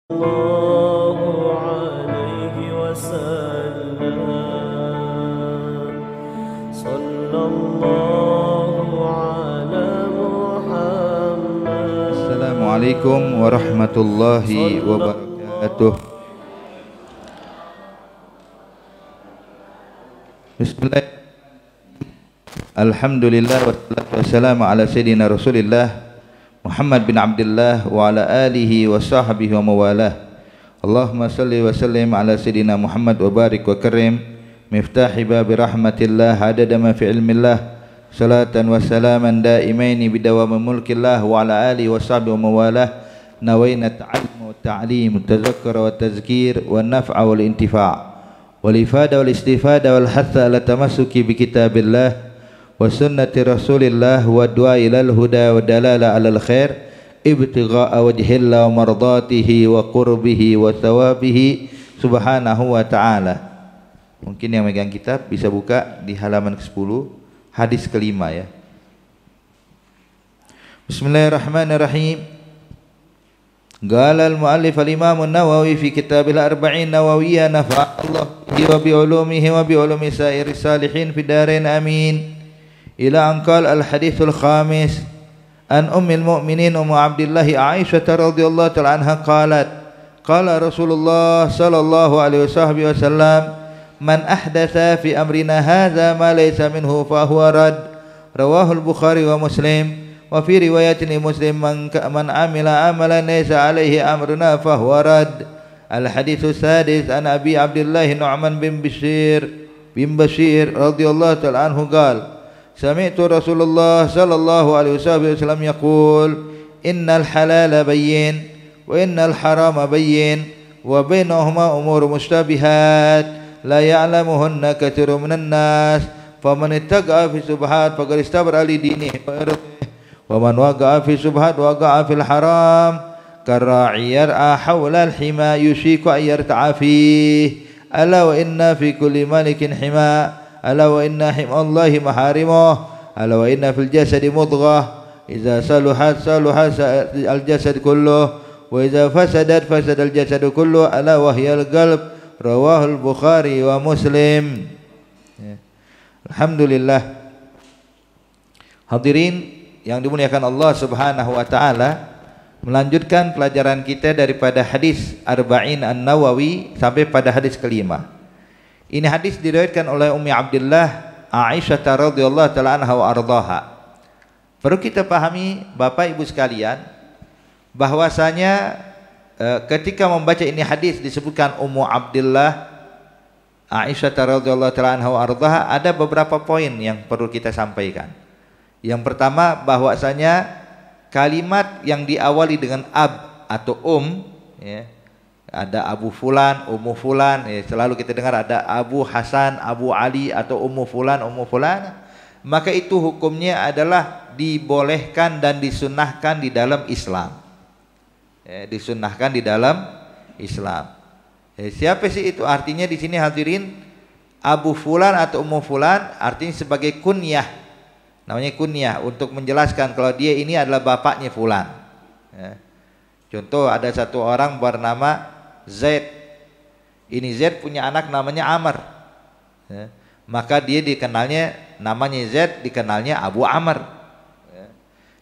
الله عليه وسلم صلى الله على محمد. Assalamualaikum warahmatullahi wabarakatuh. Bismillah. Alhamdulillah wassalatu wassalamu ala sayyidina Rasulillah Muhammad bin Abdullah wa ala alihi wa sahbihi wa mawalah. Allahumma salli wa sallim ala sayyidina Muhammad wa barik wa karim miftahi babi rahmatillah adada ma fi ilmillah salatan wa salaman daimaini bidawami mulkillah wa ala alihi wa sahbihi wa mawalah. Nawayna ta'almu wa ta'lim tazakkara wa tazkir wa naf'a wal intifa' wal ifada wal istifada wal hatha ala tamassuki bi kitabillah wa sunnati rasulillah wa du'a ilal huda wa dalala alal khair ibtigha'a wajhillah wa mardatihi wa qurbihi wa thawabihi subhanahu wa ta'ala. Mungkin yang megang kitab bisa buka di halaman ke-10 hadis kelima ya. Bismillahirrahmanirrahim. Qala al-mu'allif al-imam an-Nawawi fi kitabil arba'in nawawiyya nafa'allahu bihi wa bi ulumihi wa bi ulumi sa'iri salihin fi darain amin. Ila anqal al-hadithul khamis an ummil mu'minin ummu Abdillah Aisyah radhiyallahu ta'ala anha qalat qala Rasulullah sallallahu alaihi wasallam man ahdatha fi amrina hadza ma laysa minhu fa huwa rad. Rawahu al-Bukhari wa Muslim wa fi riwayatin Muslim man amila amalan laysa alaihi amruna fa huwa rad. Al-haditsus sadis an Abi Abdillah Nu'man bin Bashir radhiyallahu ta'ala anhu qala sami'tu Rasulullah sallallahu alaihi wasallam yaqul innal halala bayyin wa innal harama bayyin wa bainahuma umur mushtabihat la ya'lamuhunna katsirun minan nas faman ittaqa fi subhat faqad istabra li dinihi wa irdihi wa man waqa'a fi subhat waqa'a fil haram karra'i yar'a hawla al-hima yushiku an yarta'a fihi ala wa inna fi kulli malikin hima ala wa inna himallahi maharimuh ala wa inna fil jasadi mudghah idza saluhat al jasad kulluh wa idza fasadat fasada al jasad kulluh ala wa hiya al qalb. Rawahul Bukhari wa Muslim. Alhamdulillah. Hadirin yang dimuliakan Allah Subhanahu wa taala, melanjutkan pelajaran kita daripada hadis Arba'in An-Nawawi sampai pada hadis kelima. Ini hadis diriwayatkan oleh Ummi Abdillah Aisyah radhiyallahu taala anha wa ardhaha. Perlu kita pahami Bapak Ibu sekalian bahwasanya ketika membaca ini hadis disebutkan Ummu Abdillah Aisyah radhiyallahu taala anha wa ardhaha, ada beberapa poin yang perlu kita sampaikan. Yang pertama bahwasanya kalimat yang diawali dengan ab atau ya, ada Abu Fulan, Ummu Fulan, selalu kita dengar ada Abu Hasan, Abu Ali atau Ummu Fulan, maka itu hukumnya adalah dibolehkan dan disunnahkan di dalam Islam. Disunnahkan di dalam Islam. Siapa sih itu? Artinya di sini hadirin, Abu Fulan atau Ummu Fulan artinya sebagai kunyah. Namanya kunyah untuk menjelaskan kalau dia ini adalah bapaknya Fulan. Contoh ada satu orang bernama Zaid. Ini Zaid punya anak namanya Amr. Maka dia dikenalnya namanya Zaid, dikenalnya Abu Amr.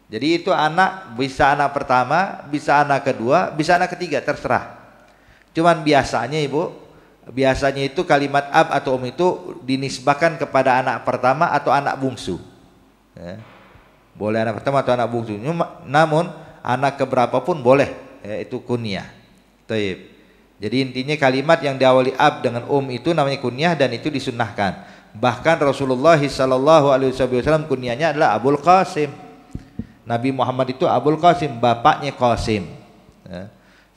Jadi itu anak, bisa anak pertama, bisa anak kedua, bisa anak ketiga, terserah. Cuman biasanya Ibu, biasanya itu kalimat ab atau itu dinisbahkan kepada anak pertama atau anak bungsu. Boleh anak pertama atau anak bungsu. Namun anak keberapa pun boleh, itu kunyah. Taib. Jadi intinya kalimat yang diawali ab dengan itu namanya kunyah dan itu disunnahkan. Bahkan Rasulullah sallallahu alaihi wasallam kunyahnya adalah Abul Qasim. Nabi Muhammad itu Abul Qasim, bapaknya Qasim.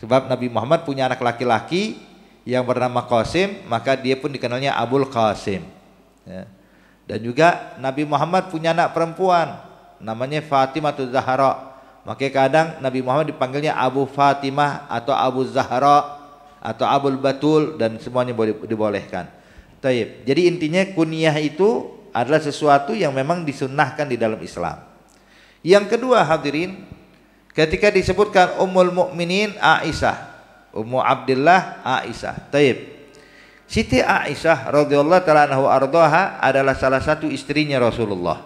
Sebab Nabi Muhammad punya anak laki-laki yang bernama Qasim, maka dia pun dikenalnya Abul Qasim. Dan juga Nabi Muhammad punya anak perempuan namanya Fatimah Zahra. Maka kadang Nabi Muhammad dipanggilnya Abu Fatimah atau Abu Zahra atau Abul Batul dan semuanya boleh dibolehkan. Taib. Jadi intinya kunyah itu adalah sesuatu yang memang disunnahkan di dalam Islam. Yang kedua hadirin, ketika disebutkan Ummul Mukminin Aisyah, Ummu Abdillah Aisyah. Taib. Siti Aisyah radhiyallahu taala anha ardhaha adalah salah satu istrinya Rasulullah.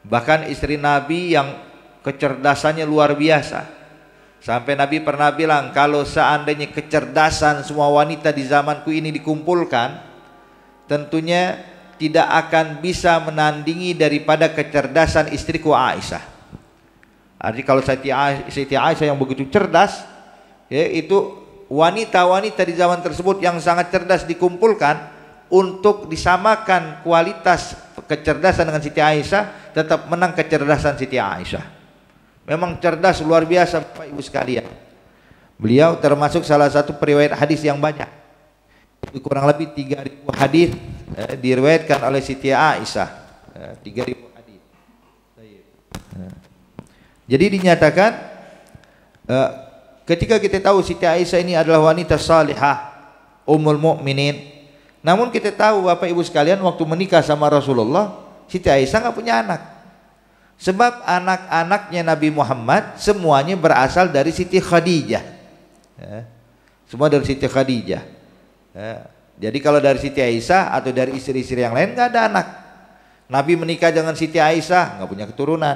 Bahkan istri Nabi yang kecerdasannya luar biasa. Sampai Nabi pernah bilang, kalau seandainya kecerdasan semua wanita di zamanku ini dikumpulkan, tentunya tidak akan bisa menandingi daripada kecerdasan istriku Aisyah. Artinya kalau Siti Aisyah yang begitu cerdas, ya, itu wanita-wanita di zaman tersebut yang sangat cerdas dikumpulkan untuk disamakan kualitas kecerdasan dengan Siti Aisyah, tetap menang kecerdasan Siti Aisyah. Memang cerdas luar biasa Bapak Ibu sekalian. Beliau termasuk salah satu periwayat hadis yang banyak. Kurang lebih 3.000 hadis diriwayatkan oleh Siti Aisyah. 3.000 hadis. Jadi dinyatakan ketika kita tahu Siti Aisyah ini adalah wanita salihah, ummul mukminin, namun kita tahu Bapak Ibu sekalian, waktu menikah sama Rasulullah, Siti Aisyah nggak punya anak. Sebab anak-anaknya Nabi Muhammad semuanya berasal dari Siti Khadijah. Semua dari Siti Khadijah. Jadi kalau dari Siti Aisyah atau dari istri-istri yang lain nggak ada anak. Nabi menikah dengan Siti Aisyah nggak punya keturunan.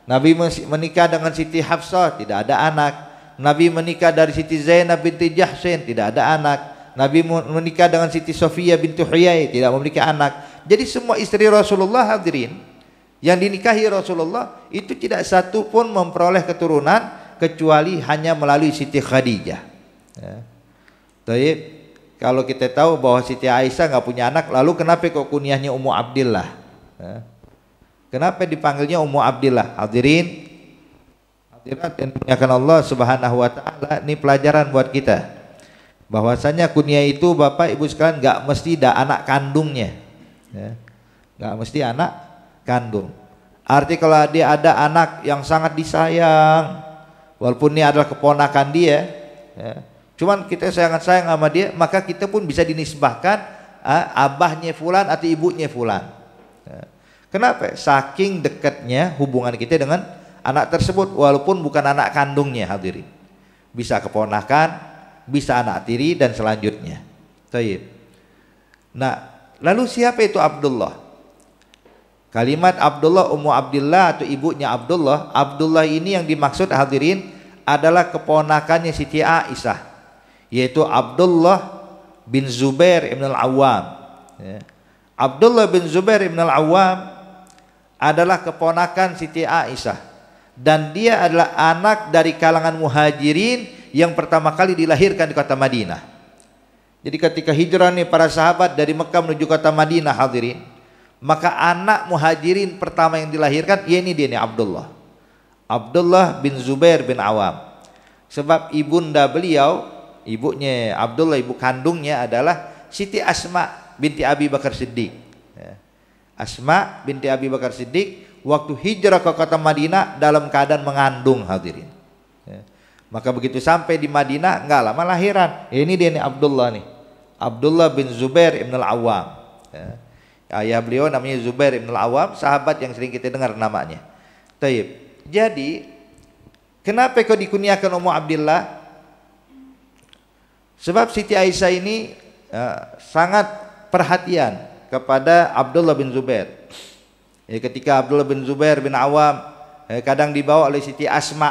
Nabi menikah dengan Siti Hafsah tidak ada anak. Nabi menikah dari Siti Zainab binti Jahsin tidak ada anak. Nabi menikah dengan Siti Sofia binti Huyai tidak memiliki anak. Jadi semua istri Rasulullah hadirin yang dinikahi Rasulullah itu tidak satu pun memperoleh keturunan kecuali hanya melalui Siti Khadijah. Taib. Kalau kita tahu bahwa Siti Aisyah nggak punya anak, lalu kenapa kok kunyahnya Ummu Abdillah? Kenapa dipanggilnya Ummu Abdillah? Hadirin, hadirat yang dimuliakan Allah Subhanahu wa taala, ini pelajaran buat kita. Bahwasanya kunyah itu Bapak Ibu sekalian nggak mesti anak kandungnya. Nggak mesti anak kandung. Arti kalau dia ada anak yang sangat disayang, walaupun ini adalah keponakan dia, cuman kita sangat sayang sama dia, maka kita pun bisa dinisbahkan abahnya fulan atau ibunya fulan. Kenapa? Saking dekatnya hubungan kita dengan anak tersebut, walaupun bukan anak kandungnya hadirin. Bisa keponakan, bisa anak tiri dan selanjutnya. Taib. Nah, lalu siapa itu Abdullah? Kalimat Abdullah, Ummu Abdillah atau ibunya Abdullah, Abdullah ini yang dimaksud hadirin adalah keponakannya Siti Aisyah, yaitu Abdullah bin Zubair ibn al-Awwam. Abdullah bin Zubair ibn al-Awwam adalah keponakan Siti Aisyah, dan dia adalah anak dari kalangan muhajirin yang pertama kali dilahirkan di kota Madinah. Jadi ketika hijrah nih para sahabat dari Mekah menuju kota Madinah hadirin, maka anak muhajirin pertama yang dilahirkan, ya ini dia nih Abdullah. Abdullah bin Zubair bin Awam. Sebab ibunda beliau, ibunya Abdullah, ibu kandungnya adalah Siti Asma binti Abi Bakar Siddiq. Asma binti Abi Bakar Siddiq waktu hijrah ke kota Madinah dalam keadaan mengandung hadirin. Maka begitu sampai di Madinah nggak lama lahiran. Ini dia nih Abdullah nih. Abdullah bin Zubair ibn al-Awwam. Ayah beliau namanya Zubair ibn al-Awwam, sahabat yang sering kita dengar namanya. Taib. Jadi kenapa kau dikunyakan Ummu Abdillah? Sebab Siti Aisyah ini sangat perhatian kepada Abdullah bin Zubair. Ketika Abdullah bin Zubair bin Awam kadang dibawa oleh Siti Asma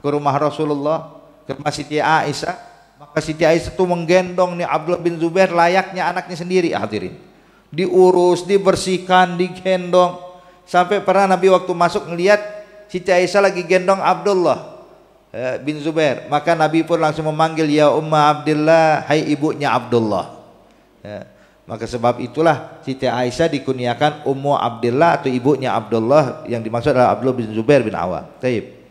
ke rumah Rasulullah, ke rumah Siti Aisyah, maka Siti Aisyah itu menggendong nih Abdullah bin Zubair layaknya anaknya sendiri hadirin. Diurus, dibersihkan, digendong, sampai pernah Nabi waktu masuk ngelihat Siti Aisyah lagi gendong Abdullah bin Zubair, maka Nabi pun langsung memanggil ya Umma Abdillah, hai ibunya Abdullah. Maka sebab itulah Siti Aisyah dikunyakan Ummu Abdillah atau ibunya Abdullah, yang dimaksud adalah Abdullah bin Zubair bin Awam. Taib.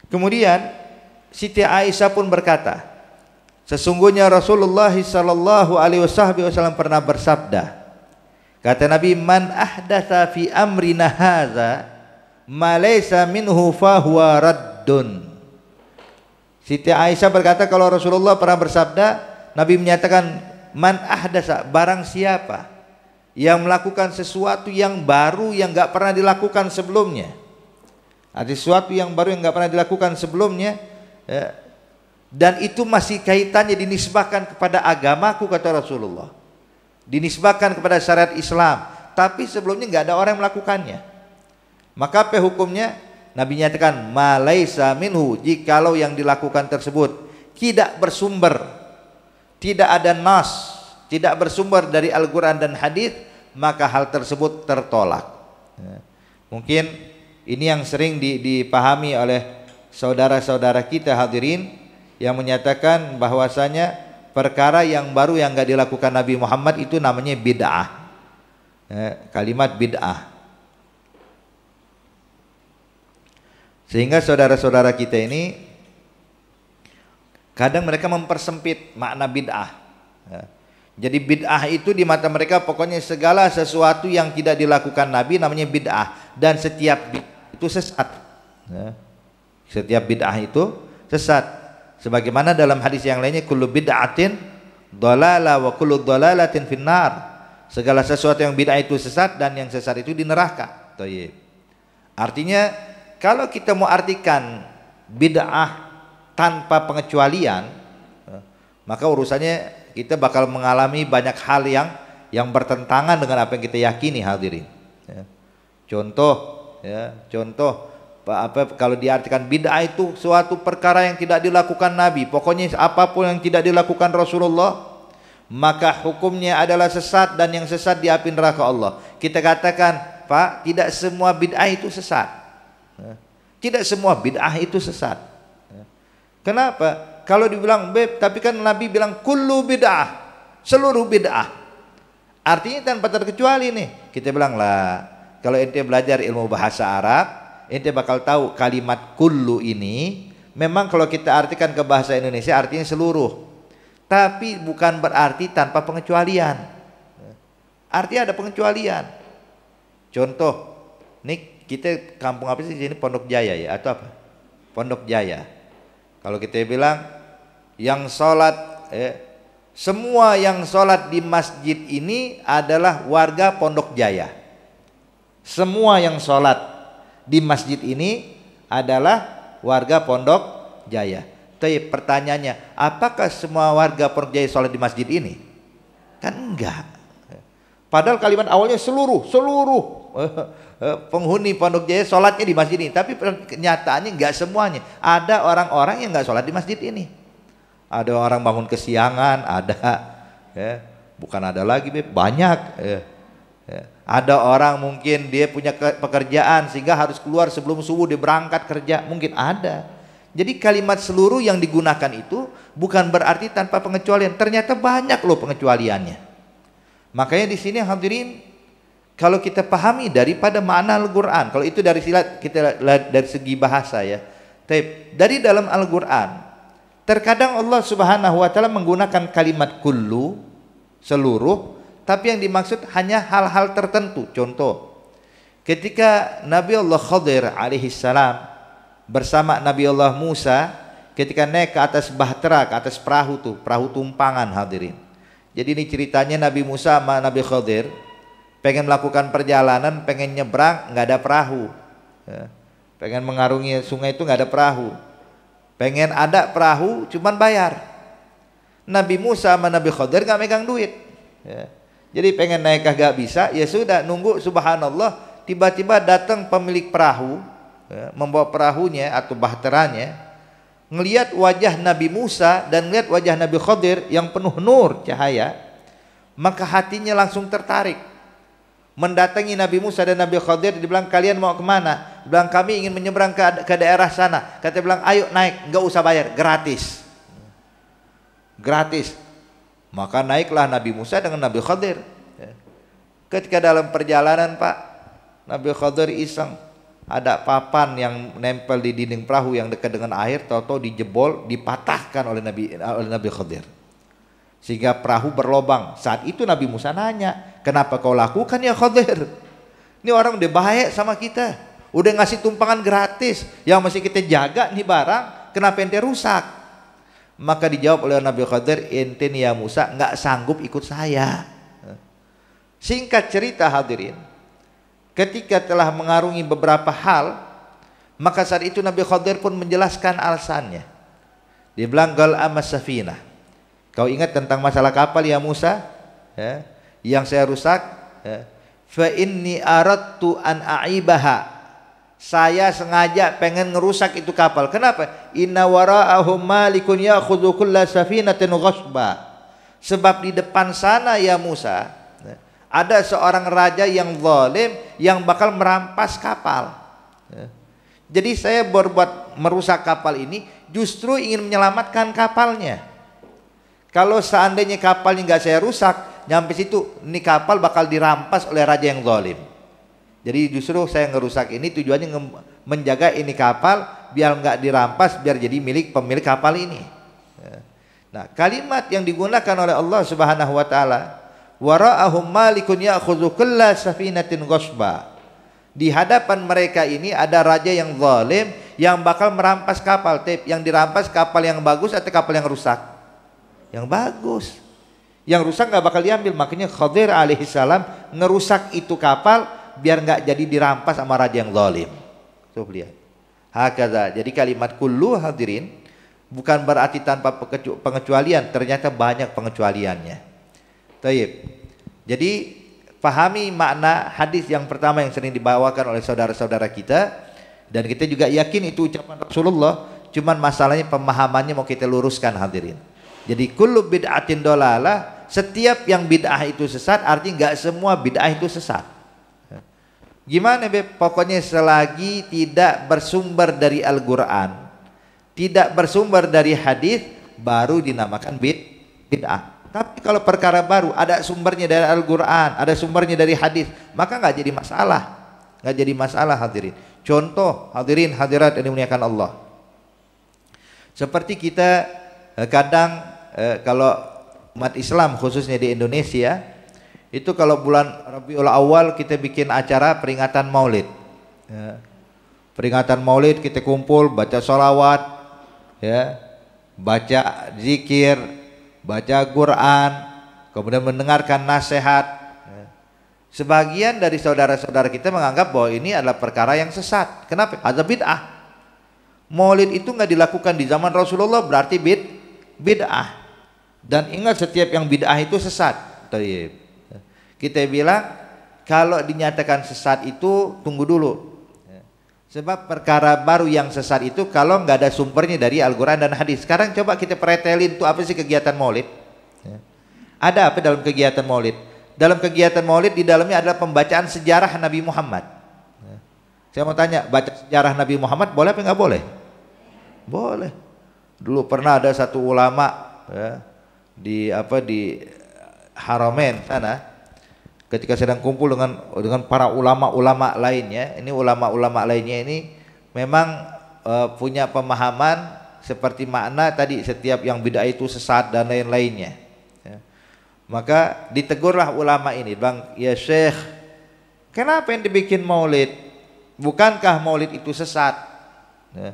Kemudian Siti Aisyah pun berkata, sesungguhnya Rasulullah sallallahu alaihi wasallam pernah bersabda, kata Nabi, man ahdatsa fi amrina hadza ma laysa minhu fa huwa raddun. Siti Aisyah berkata kalau Rasulullah pernah bersabda, Nabi menyatakan man ahdatsa, barang siapa yang melakukan sesuatu yang baru yang enggak pernah dilakukan sebelumnya. Ada sesuatu yang baru yang enggak pernah dilakukan sebelumnya, dan itu masih kaitannya dinisbahkan kepada agamaku, kata Rasulullah, dinisbahkan kepada syariat Islam, tapi sebelumnya nggak ada orang yang melakukannya, maka apa hukumnya? Nabi nyatakan ma laisa minhu, jikalau yang dilakukan tersebut tidak bersumber, tidak ada nas, tidak bersumber dari Al-Quran dan hadis, maka hal tersebut tertolak. Mungkin ini yang sering dipahami oleh saudara-saudara kita hadirin, yang menyatakan bahwasanya perkara yang baru yang enggak dilakukan Nabi Muhammad itu namanya bid'ah. Kalimat bid'ah. Sehingga saudara-saudara kita ini kadang mereka mempersempit makna bid'ah. Jadi bid'ah itu di mata mereka pokoknya segala sesuatu yang tidak dilakukan Nabi namanya bid'ah, dan setiap bid'ah itu sesat. Setiap bid'ah itu sesat. Sebagaimana dalam hadis yang lainnya, kullu bid'atin dhalalah wa kullu dhalalatin finnar. Segala sesuatu yang bid'ah itu sesat, dan yang sesat itu di neraka. Artinya kalau kita mau artikan bid'ah tanpa pengecualian, maka urusannya kita bakal mengalami banyak hal yang bertentangan dengan apa yang kita yakini hadirin. Contoh kalau diartikan bid'ah itu suatu perkara yang tidak dilakukan Nabi, pokoknya apapun yang tidak dilakukan Rasulullah, maka hukumnya adalah sesat, dan yang sesat di api neraka Allah. Kita katakan, Pak, tidak semua bid'ah itu sesat. Tidak semua bid'ah itu sesat. Kenapa? Kalau dibilang tapi kan Nabi bilang kullu bid'ah, seluruh bid'ah. Artinya tanpa terkecuali nih. Kita bilang lah, kalau ente belajar ilmu bahasa Arab, ente bakal tahu kalimat kullu ini memang kalau kita artikan ke bahasa Indonesia artinya seluruh, tapi bukan berarti tanpa pengecualian. Artinya ada pengecualian. Contoh, nih kita kampung apa sih sini, Pondok Jaya ya atau apa? Pondok Jaya. Kalau kita bilang yang sholat, semua yang sholat di masjid ini adalah warga Pondok Jaya. Semua yang sholat di masjid ini adalah warga Pondok Jaya. Tapi pertanyaannya, apakah semua warga Pondok Jaya sholat di masjid ini? Kan enggak. Padahal kalimat awalnya seluruh penghuni Pondok Jaya sholatnya di masjid ini, tapi kenyataannya enggak semuanya. Ada orang-orang yang enggak sholat di masjid ini. Ada orang bangun kesiangan, ada, bukan ada lagi, banyak. Ada orang mungkin dia punya pekerjaan sehingga harus keluar sebelum subuh, dia berangkat kerja, mungkin ada. Jadi kalimat seluruh yang digunakan itu bukan berarti tanpa pengecualian. Ternyata banyak loh pengecualiannya. Makanya di sini hadirin, kalau kita pahami daripada makna Al-Quran, kalau itu dari silat kita dari segi bahasa ya. Dari dalam Al-Quran, terkadang Allah Subhanahu wa taala menggunakan kalimat kullu, seluruh, tapi yang dimaksud hanya hal-hal tertentu. Contoh, ketika Nabi Allah Khadir alaihissalam bersama Nabi Allah Musa ketika naik ke atas bahtera, ke atas perahu tuh, perahu tumpangan hadirin. Jadi ini ceritanya Nabi Musa sama Nabi Khadir pengen melakukan perjalanan, pengen nyebrang, nggak ada perahu. Pengen mengarungi sungai itu nggak ada perahu. Pengen ada perahu, cuman bayar. Nabi Musa sama Nabi Khadir nggak megang duit. Jadi pengen naik kagak bisa, ya sudah nunggu. Subhanallah, tiba-tiba datang pemilik perahu, membawa perahunya atau bahteranya. Ngelihat wajah Nabi Musa dan ngelihat wajah Nabi Khadir yang penuh nur cahaya, maka hatinya langsung tertarik. Mendatangi Nabi Musa dan Nabi Khadir, dibilang kalian mau kemana? Bilang kami ingin menyeberang ke daerah sana. Kata bilang ayo naik, nggak usah bayar, gratis. Gratis. Maka naiklah Nabi Musa dengan Nabi Khadir. Ketika dalam perjalanan Pak, Nabi Khadir iseng, ada papan yang nempel di dinding perahu yang dekat dengan air, tahu-tahu dijebol, dipatahkan oleh Nabi Khadir, sehingga perahu berlobang. Saat itu Nabi Musa nanya, kenapa kau lakukan ya Khadir? Ini orang udah baik sama kita, udah ngasih tumpangan gratis, yang masih kita jaga nih barang, kenapa ente rusak? Maka dijawab oleh Nabi Khadir, ente nih ya Musa nggak sanggup ikut saya. Singkat cerita hadirin, ketika telah mengarungi beberapa hal, maka saat itu Nabi Khadir pun menjelaskan alasannya. Dia bilang gal amas safinah. Kau ingat tentang masalah kapal ya Musa? Ya, yang saya rusak. Ya. Fa inni aradtu an a'ibaha. Saya sengaja pengen ngerusak itu kapal. Kenapa? Inna wara'ahum malikun ya'khudhu kulla safinatin ghasba. Sebab di depan sana ya Musa, ada seorang raja yang zalim yang bakal merampas kapal. Jadi saya berbuat merusak kapal ini justru ingin menyelamatkan kapalnya. Kalau seandainya kapalnya nggak saya rusak, nyampe situ ini kapal bakal dirampas oleh raja yang zalim. Jadi justru saya ngerusak ini tujuannya menjaga ini kapal biar nggak dirampas, biar jadi milik pemilik kapal ini. Nah, kalimat yang digunakan oleh Allah Subhanahu wa taala, wara'ahum malikun ya'khudhu kulla safinatin ghasba. Di hadapan mereka ini ada raja yang zalim yang bakal merampas kapal. Yang dirampas kapal yang bagus atau kapal yang rusak? Yang bagus. Yang rusak nggak bakal diambil. Makanya Khadir alaihissalam ngerusak itu kapal biar nggak jadi dirampas sama raja yang zalim. Coba lihat. Hakaza. Jadi kalimat kullu hadirin bukan berarti tanpa pengecualian, ternyata banyak pengecualiannya. Taib. Jadi pahami makna hadis yang pertama yang sering dibawakan oleh saudara-saudara kita, dan kita juga yakin itu ucapan Rasulullah, cuman masalahnya pemahamannya mau kita luruskan hadirin. Jadi kullu bid'atin dolalah, setiap yang bid'ah itu sesat, artinya nggak semua bid'ah itu sesat. Gimana pokoknya selagi tidak bersumber dari Al-Quran, tidak bersumber dari hadis, baru dinamakan bid'ah. Tapi kalau perkara baru ada sumbernya dari Al-Quran, ada sumbernya dari hadis, maka nggak jadi masalah, nggak jadi masalah hadirin. Contoh hadirin hadirat yang dimuliakan Allah, seperti kita kadang kalau umat Islam khususnya di Indonesia itu kalau bulan Rabiul Awal kita bikin acara peringatan Maulid. Peringatan Maulid kita kumpul baca sholawat, ya, baca zikir, baca Quran, kemudian mendengarkan nasihat. Sebagian dari saudara-saudara kita menganggap bahwa ini adalah perkara yang sesat. Kenapa? Ada bid'ah. Maulid itu nggak dilakukan di zaman Rasulullah berarti bid'ah. Dan ingat setiap yang bid'ah itu sesat. Kita bilang kalau dinyatakan sesat itu tunggu dulu. Sebab perkara baru yang sesat itu kalau nggak ada sumbernya dari Al-Quran dan hadis. Sekarang coba kita pretelin itu apa sih kegiatan Maulid? Ada apa dalam kegiatan Maulid? Dalam kegiatan Maulid di dalamnya adalah pembacaan sejarah Nabi Muhammad. Saya mau tanya, baca sejarah Nabi Muhammad boleh apa nggak boleh? Boleh. Dulu pernah ada satu ulama ya, di Haramain sana, ketika sedang kumpul dengan para ulama-ulama lainnya, ini ulama-ulama lainnya ini memang punya pemahaman seperti makna tadi setiap yang bid'ah itu sesat dan lain-lainnya. Ya. Maka ditegurlah ulama ini, bang, ya Syekh, kenapa yang dibikin maulid? Bukankah maulid itu sesat? Ya.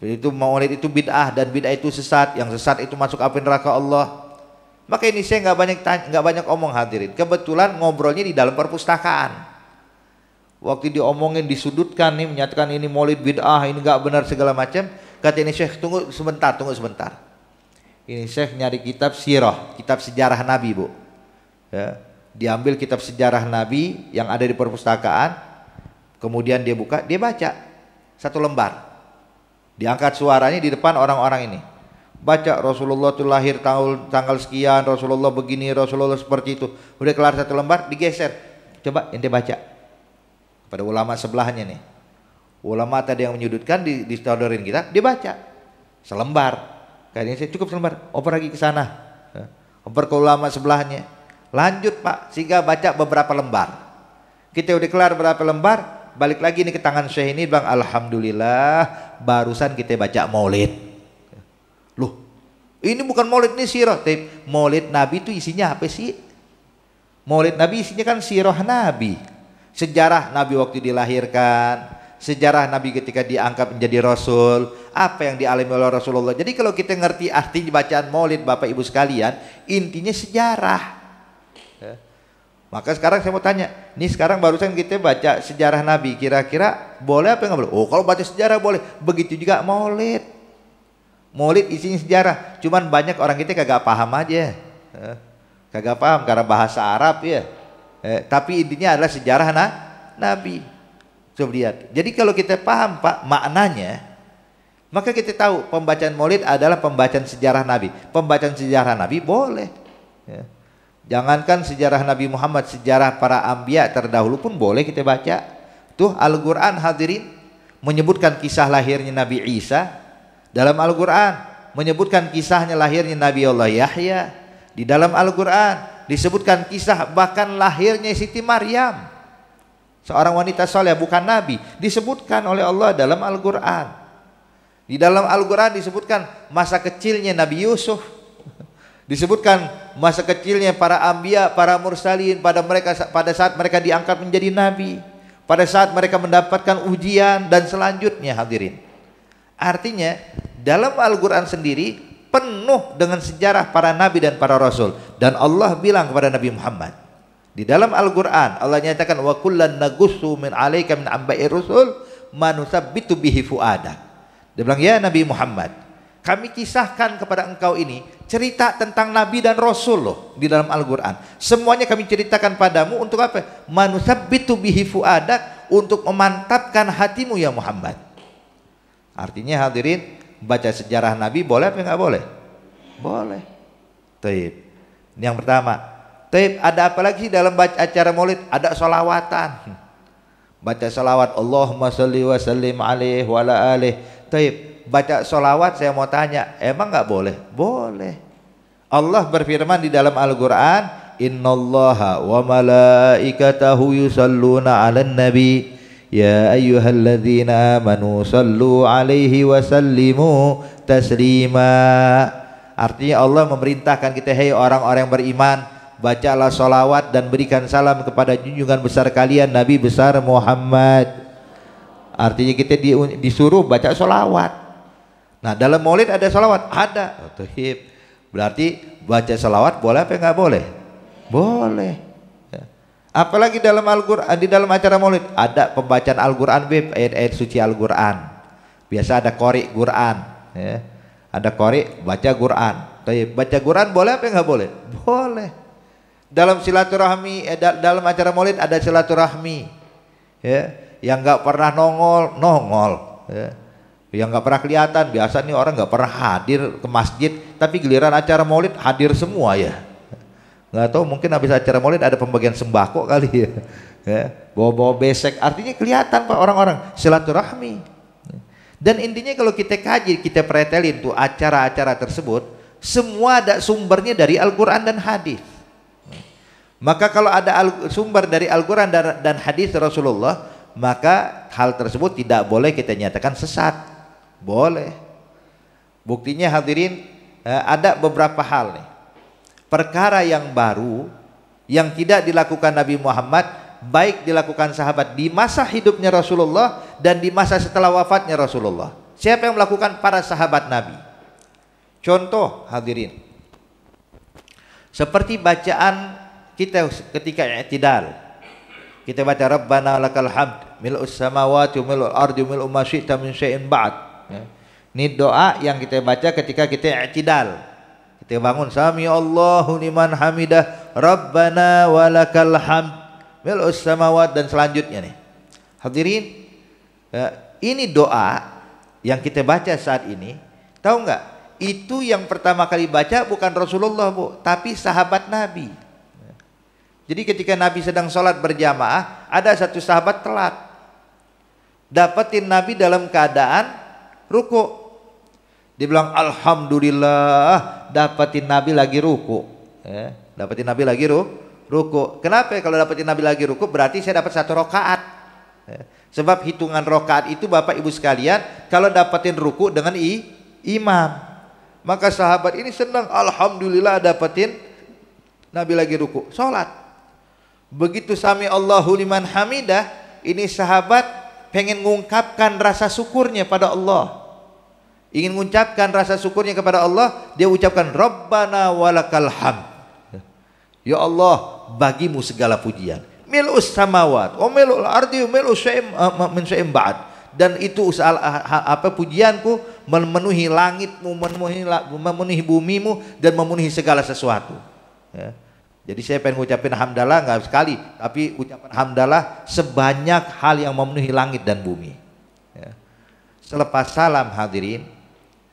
Itu maulid itu bid'ah dan bid'ah itu sesat, yang sesat itu masuk api neraka Allah. Maka ini saya nggak banyak omong hadirin. Kebetulan ngobrolnya di dalam perpustakaan. Waktu diomongin disudutkan nih, menyatakan ini maulid bid'ah, ini nggak benar segala macam. Kata ini Syekh, tunggu sebentar. Ini Syekh nyari kitab sirah, kitab sejarah Nabi, Bu. Ya, diambil kitab sejarah Nabi yang ada di perpustakaan. Kemudian dia buka, dia baca satu lembar. Diangkat suaranya di depan orang-orang ini. Baca Rasulullah itu lahir tanggal sekian, Rasulullah begini, Rasulullah seperti itu. Udah kelar satu lembar, digeser. Coba ente baca. Pada ulama sebelahnya nih. Ulama tadi yang menyudutkan disodorin kita, dia baca. Selembar. Kayaknya saya cukup selembar. Oper lagi ke sana. Oper ke ulama sebelahnya. Lanjut Pak, sehingga baca beberapa lembar. Kita udah kelar beberapa lembar, balik lagi nih ke tangan Syekh ini, bang, alhamdulillah barusan kita baca maulid. Loh, ini bukan maulid, ini sirah. Maulid Nabi itu isinya apa sih? Maulid Nabi isinya kan sirah Nabi, sejarah Nabi waktu dilahirkan, sejarah Nabi ketika diangkat menjadi Rasul, apa yang dialami oleh Rasulullah. Jadi kalau kita ngerti arti bacaan maulid Bapak Ibu sekalian, intinya sejarah. Maka sekarang saya mau tanya, nih sekarang barusan kita baca sejarah Nabi, kira-kira boleh apa nggak boleh? Oh, kalau baca sejarah boleh, begitu juga maulid. Maulid isinya sejarah, cuman banyak orang kita kagak paham aja. Kagak paham karena bahasa Arab ya. Tapi intinya adalah sejarah Nabi. Coba lihat. Jadi kalau kita paham Pak maknanya, maka kita tahu pembacaan Maulid adalah pembacaan sejarah Nabi. Pembacaan sejarah Nabi boleh. Ya. Jangankan sejarah Nabi Muhammad, sejarah para anbiya terdahulu pun boleh kita baca. Tuh Al-Quran hadirin menyebutkan kisah lahirnya Nabi Isa. Dalam Al-Quran menyebutkan kisahnya lahirnya Nabi Allah Yahya. Di dalam Al-Quran disebutkan kisah bahkan lahirnya Siti Maryam, seorang wanita soleh bukan Nabi, disebutkan oleh Allah dalam Al-Quran. Di dalam Al-Quran disebutkan masa kecilnya Nabi Yusuf, disebutkan masa kecilnya para anbiya, para mursalin, pada saat mereka diangkat menjadi nabi, pada saat mereka mendapatkan ujian dan selanjutnya hadirin. Artinya dalam Al-Quran sendiri penuh dengan sejarah para nabi dan para rasul. Dan Allah bilang kepada Nabi Muhammad di dalam Al-Quran, Allah nyatakan wa kullan nagussu min alaika min amba'ir rusul ma nusabbitu bihi fuadak. Dia bilang, ya Nabi Muhammad, kami kisahkan kepada engkau ini cerita tentang nabi dan rasul loh di dalam Al-Quran. Semuanya kami ceritakan padamu untuk apa? Ma nusabbitu bihi fuadak, untuk memantapkan hatimu ya Muhammad. Artinya hadirin, baca sejarah Nabi boleh apa enggak boleh? Boleh. Taib. Ini yang pertama. Taib, ada apa lagi dalam baca acara Maulid? Ada sholawatan. Baca sholawat Allahumma sholli wa sallim alaihi wa ala alihi. Taib. Baca sholawat saya mau tanya, emang enggak boleh? Boleh. Allah berfirman di dalam Al-Quran, innallaha wa malaikatahu yusalluna 'alan nabi. Ya ayyuhalladzina amanu sallu alaihi wa sallimu taslima. Artinya Allah memerintahkan kita, hai orang-orang yang beriman, bacalah salawat dan berikan salam kepada junjungan besar kalian Nabi besar Muhammad. Artinya kita disuruh baca salawat. Nah dalam Maulid ada salawat? Ada. Berarti baca salawat boleh apa enggak boleh? Boleh. Apalagi dalam Al-Quran, di dalam acara Maulid ada pembacaan Al-Quran, ayat-ayat suci Al-Quran. Biasa ada qori Quran, ya. Ada qori baca Quran. Baca Quran boleh apa enggak boleh? Boleh. Dalam silaturahmi, dalam acara Maulid ada silaturahmi, ya. Yang enggak pernah nongol, ya. Yang enggak pernah kelihatan. Biasa nih orang enggak pernah hadir ke masjid, tapi giliran acara Maulid hadir semua ya. Nggak tahu, mungkin habis acara Maulid ada pembagian sembako kali ya, bawa-bawa besek. Artinya kelihatan Pak orang-orang silaturahmi. Dan intinya kalau kita kaji, kita pretelin tuh acara-acara tersebut, semua ada sumbernya dari Al-Quran dan hadis. Maka kalau ada sumber dari Al-Quran dan hadis Rasulullah, maka hal tersebut tidak boleh kita nyatakan sesat. Boleh. Buktinya hadirin, ada beberapa hal nih. Perkara yang baru yang tidak dilakukan Nabi Muhammad, baik dilakukan sahabat di masa hidupnya Rasulullah dan di masa setelah wafatnya Rasulullah. Siapa yang melakukan? Para sahabat Nabi. Contoh hadirin, seperti bacaan kita ketika i'tidal, kita baca Rabbana lakal hamd mil'us samawati wa mil'ul ardi wa mil'u ma syi'ta min syai'in ba'd. Ini doa yang kita baca ketika kita i'tidal. Kita bangun, sami Allahu liman hamidah Rabbana walakal hamd mil'us samawat, dan selanjutnya nih hadirin, ini doa yang kita baca saat ini. Tahu nggak, itu yang pertama kali baca bukan Rasulullah Bu, tapi sahabat Nabi. Jadi ketika Nabi sedang sholat berjamaah, ada satu sahabat telat, dapetin Nabi dalam keadaan ruku. Dia bilang alhamdulillah, dapetin Nabi lagi ruku, dapetin Nabi lagi ruku. Kenapa? Kalau dapetin Nabi lagi ruku berarti saya dapat 1 rakaat. Sebab hitungan rakaat itu Bapak Ibu sekalian, kalau dapetin ruku dengan imam, maka sahabat ini senang, alhamdulillah dapetin Nabi lagi ruku, sholat. Begitu sami Allahu liman hamidah, ini sahabat pengen mengungkapkan rasa syukurnya pada Allah. Ingin mengucapkan rasa syukurnya kepada Allah, dia ucapkan Rabbana walakal hamd. Ya Allah, bagimu segala pujian. Mil'us samawat wa mil'ul ardi wa mil'u syai'in min syai'in ba'd. dan itu usaha pujianku memenuhi langitmu, memenuhi bumimu, dan memenuhi segala sesuatu. Ya. Jadi saya pengen ngucapin hamdalah nggak sekali, tapi ucapan hamdalah sebanyak hal yang memenuhi langit dan bumi. Ya. Selepas salam hadirin,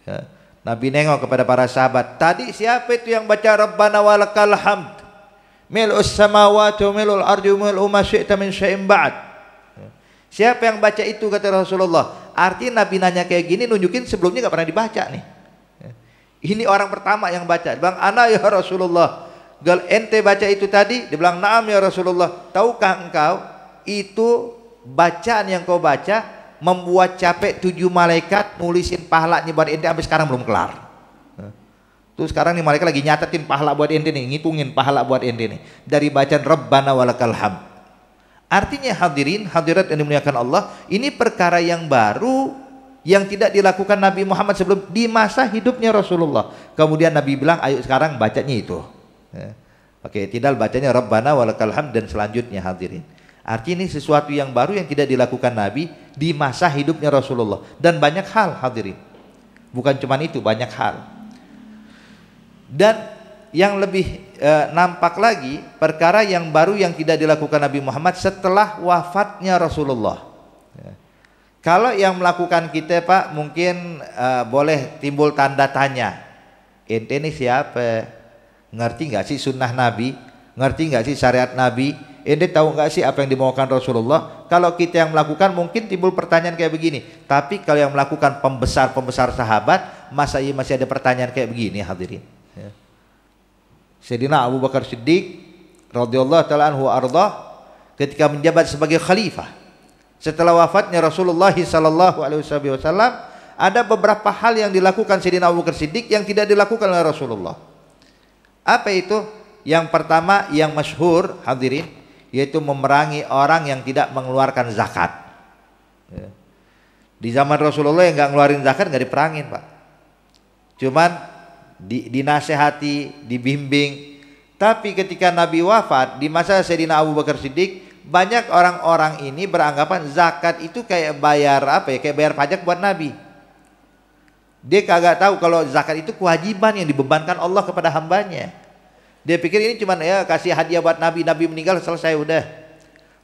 ya, Nabi nengok kepada para sahabat. Tadi siapa itu yang baca Rabbana walakal hamd, mil'us samawati wa mil'ul ardi wa mil'u ma syi'ta min syai'in ba'd. Ya. Siapa yang baca itu, kata Rasulullah. Artinya Nabi nanya kayak gini nunjukin sebelumnya nggak pernah dibaca nih. Ya. Ini orang pertama yang baca. Bang, ana ya Rasulullah. Gal ente baca itu tadi, dia bilang na'am ya Rasulullah. Tahukah engkau itu bacaan yang kau baca membuat capek 7 malaikat nulisin pahalanya buat ente sampai sekarang belum kelar. Tuh sekarang nih malaikat lagi nyatetin pahala buat ente nih, ngitungin pahala buat ente nih dari bacaan Rabbana walakal hamd. Artinya hadirin hadirat yang dimuliakan Allah, ini perkara yang baru yang tidak dilakukan Nabi Muhammad sebelum di masa hidupnya Rasulullah. Kemudian Nabi bilang ayo sekarang bacanya itu. Ya. Oke, tidak bacanya Rabbana walakal hamd dan selanjutnya hadirin. Artinya ini sesuatu yang baru yang tidak dilakukan Nabi di masa hidupnya Rasulullah, dan banyak hal hadirin. Bukan cuma itu, banyak hal. Dan yang lebih nampak lagi perkara yang baru yang tidak dilakukan Nabi Muhammad setelah wafatnya Rasulullah. Ya. Kalau yang melakukan kita Pak mungkin boleh timbul tanda tanya. Ente ini siapa? Ngerti nggak sih sunnah Nabi? Ngerti nggak sih syariat Nabi? Ente tahu nggak sih apa yang dimaukan Rasulullah? Kalau kita yang melakukan mungkin timbul pertanyaan kayak begini. Tapi kalau yang melakukan pembesar sahabat, masa iya masih ada pertanyaan kayak begini hadirin? Ya. Sayyidina Abu Bakar Siddiq radhiyallahu taala anhu ardah ketika menjabat sebagai khalifah setelah wafatnya Rasulullah sallallahu alaihi wasallam, ada beberapa hal yang dilakukan Sayyidina Abu Bakar Siddiq yang tidak dilakukan oleh Rasulullah. Apa itu? Yang pertama yang masyhur hadirin, yaitu memerangi orang yang tidak mengeluarkan zakat. Ya. Di zaman Rasulullah yang nggak ngeluarin zakat nggak diperangin Pak, cuman dinasehati, dibimbing. Tapi ketika Nabi wafat di masa Sayyidina Abu Bakar Siddiq, banyak orang-orang ini beranggapan zakat itu kayak bayar kayak bayar pajak buat Nabi. Dia kagak tahu kalau zakat itu kewajiban yang dibebankan Allah kepada hambanya. Dia pikir ini cuma ya kasih hadiah buat Nabi, Nabi meninggal selesai udah.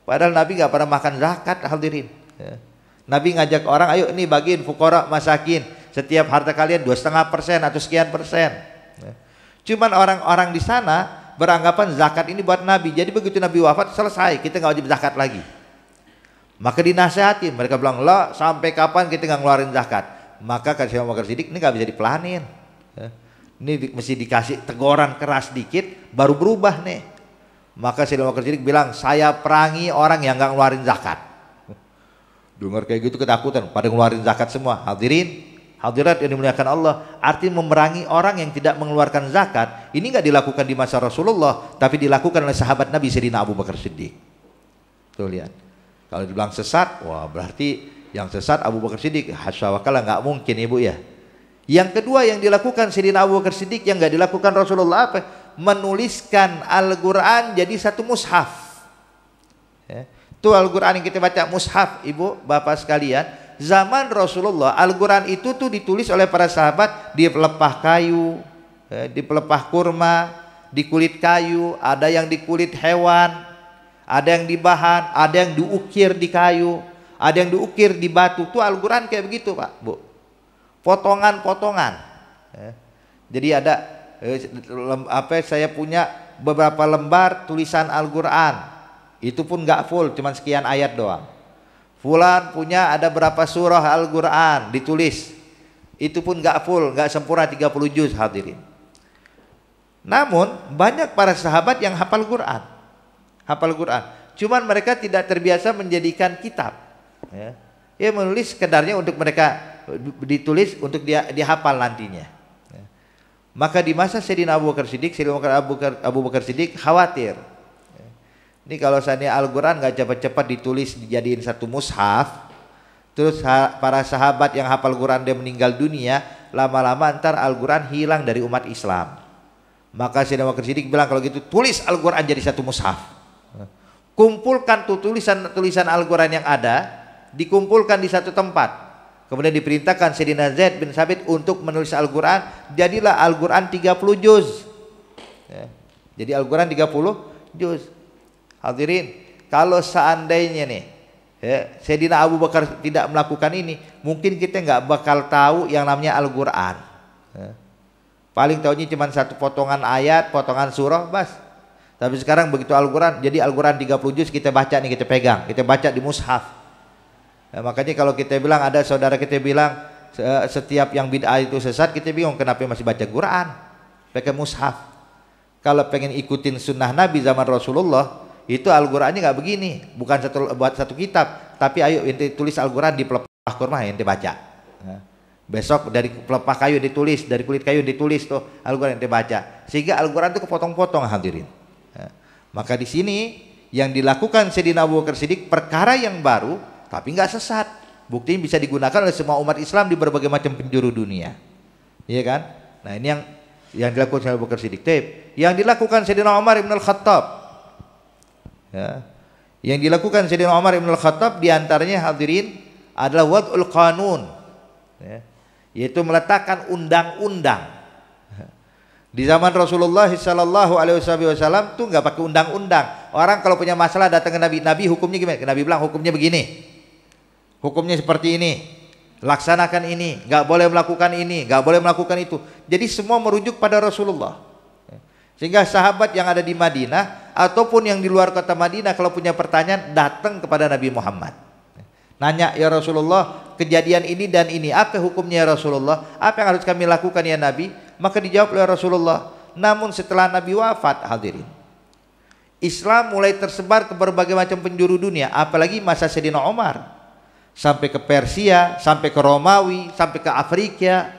Padahal Nabi nggak pernah makan zakat hadirin. Ya. Nabi ngajak orang, ayo ini bagiin fuqara masakin, setiap harta kalian 2,5% atau sekian persen. Ya. Cuman orang-orang di sana beranggapan zakat ini buat Nabi. Jadi begitu Nabi wafat selesai, kita nggak wajib zakat lagi. Maka dinasehati, mereka bilang lah sampai kapan kita nggak ngeluarin zakat? Maka kata Abu Bakar Siddiq ini nggak bisa dipelanin. Ini mesti dikasih teguran keras dikit baru berubah nih. Maka Abu Bakar Siddiq bilang saya perangi orang yang nggak ngeluarin zakat. Dengar kayak gitu ketakutan, pada ngeluarin zakat semua. Hadirin hadirat yang dimuliakan Allah, arti memerangi orang yang tidak mengeluarkan zakat ini nggak dilakukan di masa Rasulullah, tapi dilakukan oleh sahabat Nabi Sayyidina Abu Bakar Siddiq. Tuh lihat, kalau dibilang sesat, wah berarti yang sesat Abu Bakar Siddiq, hasya wakala, nggak mungkin ibu ya. Yang kedua yang dilakukan Sayyidina Abu Bakar Siddiq yang nggak dilakukan Rasulullah apa? Menuliskan Al-Quran jadi satu mushaf. Ya. Itu Al-Quran yang kita baca mushaf, ibu bapak sekalian. Zaman Rasulullah Al-Quran itu tuh ditulis oleh para sahabat di pelepah kayu, di pelepah kurma, di kulit kayu, ada yang di kulit hewan, ada yang di bahan, ada yang diukir di kayu, ada yang diukir di batu. Tuh Al-Quran kayak begitu Pak Bu, potongan-potongan. Jadi ada saya punya beberapa lembar tulisan Al-Quran, itu pun nggak full, cuman sekian ayat doang. Fulan punya ada berapa surah Al-Quran ditulis, itu pun nggak full, nggak sempurna 30 juz hadirin. Namun banyak para sahabat yang hafal Quran, cuman mereka tidak terbiasa menjadikan kitab. Ya menulis sekedarnya untuk mereka ditulis untuk dia dihafal nantinya. Maka di masa Sayyidina Abu Bakar Siddiq, Abu Bakar Siddiq khawatir. Ini kalau seandainya Al-Quran nggak cepat-cepat ditulis dijadiin satu mushaf, terus para sahabat yang hafal Quran dia meninggal dunia, lama-lama ntar Al-Quran hilang dari umat Islam. Maka Sayyidina Abu Bakar Siddiq bilang kalau gitu tulis Al-Quran jadi satu mushaf. Kumpulkan tuh tulisan-tulisan Al-Quran yang ada, dikumpulkan di satu tempat. Kemudian diperintahkan Sayyidina Zaid bin Sabit untuk menulis Al-Quran. Jadilah Al-Quran 30 juz. Ya. Jadi Al-Quran 30 juz. Hadirin, kalau seandainya nih ya, Sayyidina Abu Bakar tidak melakukan ini, mungkin kita nggak bakal tahu yang namanya Al-Quran. Ya. Paling tahunya cuma satu potongan ayat, potongan surah, bas. Tapi sekarang begitu Al-Quran, jadi Al-Quran 30 juz kita baca nih, kita pegang, kita baca di mushaf. Ya, makanya kalau kita bilang, ada saudara kita bilang setiap yang bid'ah itu sesat, kita bingung kenapa masih baca Quran, pakai mushaf. Kalau pengen ikutin sunnah Nabi zaman Rasulullah, itu Al-Qurannya nggak begini, bukan buat satu kitab, tapi ayo ente tulis Al-Quran di pelepah kurma, ente baca. Ya. Besok dari pelepah kayu ditulis, dari kulit kayu ditulis tuh Al-Quran ente baca, sehingga Al-Quran itu kepotong-potong hadirin. Ya. Maka di sini yang dilakukan Sayyidina Abu Bakar Siddiq perkara yang baru, tapi nggak sesat. Buktinya bisa digunakan oleh semua umat Islam di berbagai macam penjuru dunia, iya kan? Nah ini yang dilakukan Sayyidina Abu Bakar Siddiq. Yang dilakukan Sayyidina Umar ibn al-Khattab, ya. Yang dilakukan Sayyidina Umar ibn al-Khattab diantaranya hadirin adalah wad'ul qanun, ya. Yaitu meletakkan undang-undang. Di zaman Rasulullah Sallallahu Alaihi Wasallam tuh nggak pakai undang-undang. Orang kalau punya masalah datang ke Nabi, Nabi hukumnya gimana? Nabi bilang hukumnya begini, hukumnya seperti ini, laksanakan ini, nggak boleh melakukan ini, nggak boleh melakukan itu. Jadi semua merujuk pada Rasulullah. Sehingga sahabat yang ada di Madinah ataupun yang di luar kota Madinah kalau punya pertanyaan datang kepada Nabi Muhammad. Nanya, ya Rasulullah, kejadian ini dan ini, apa hukumnya ya Rasulullah? Apa yang harus kami lakukan ya Nabi? Maka dijawab oleh Rasulullah. Namun setelah Nabi wafat, hadirin, Islam mulai tersebar ke berbagai macam penjuru dunia, apalagi masa Sayyidina Umar. Sampai ke Persia, sampai ke Romawi, sampai ke Afrika.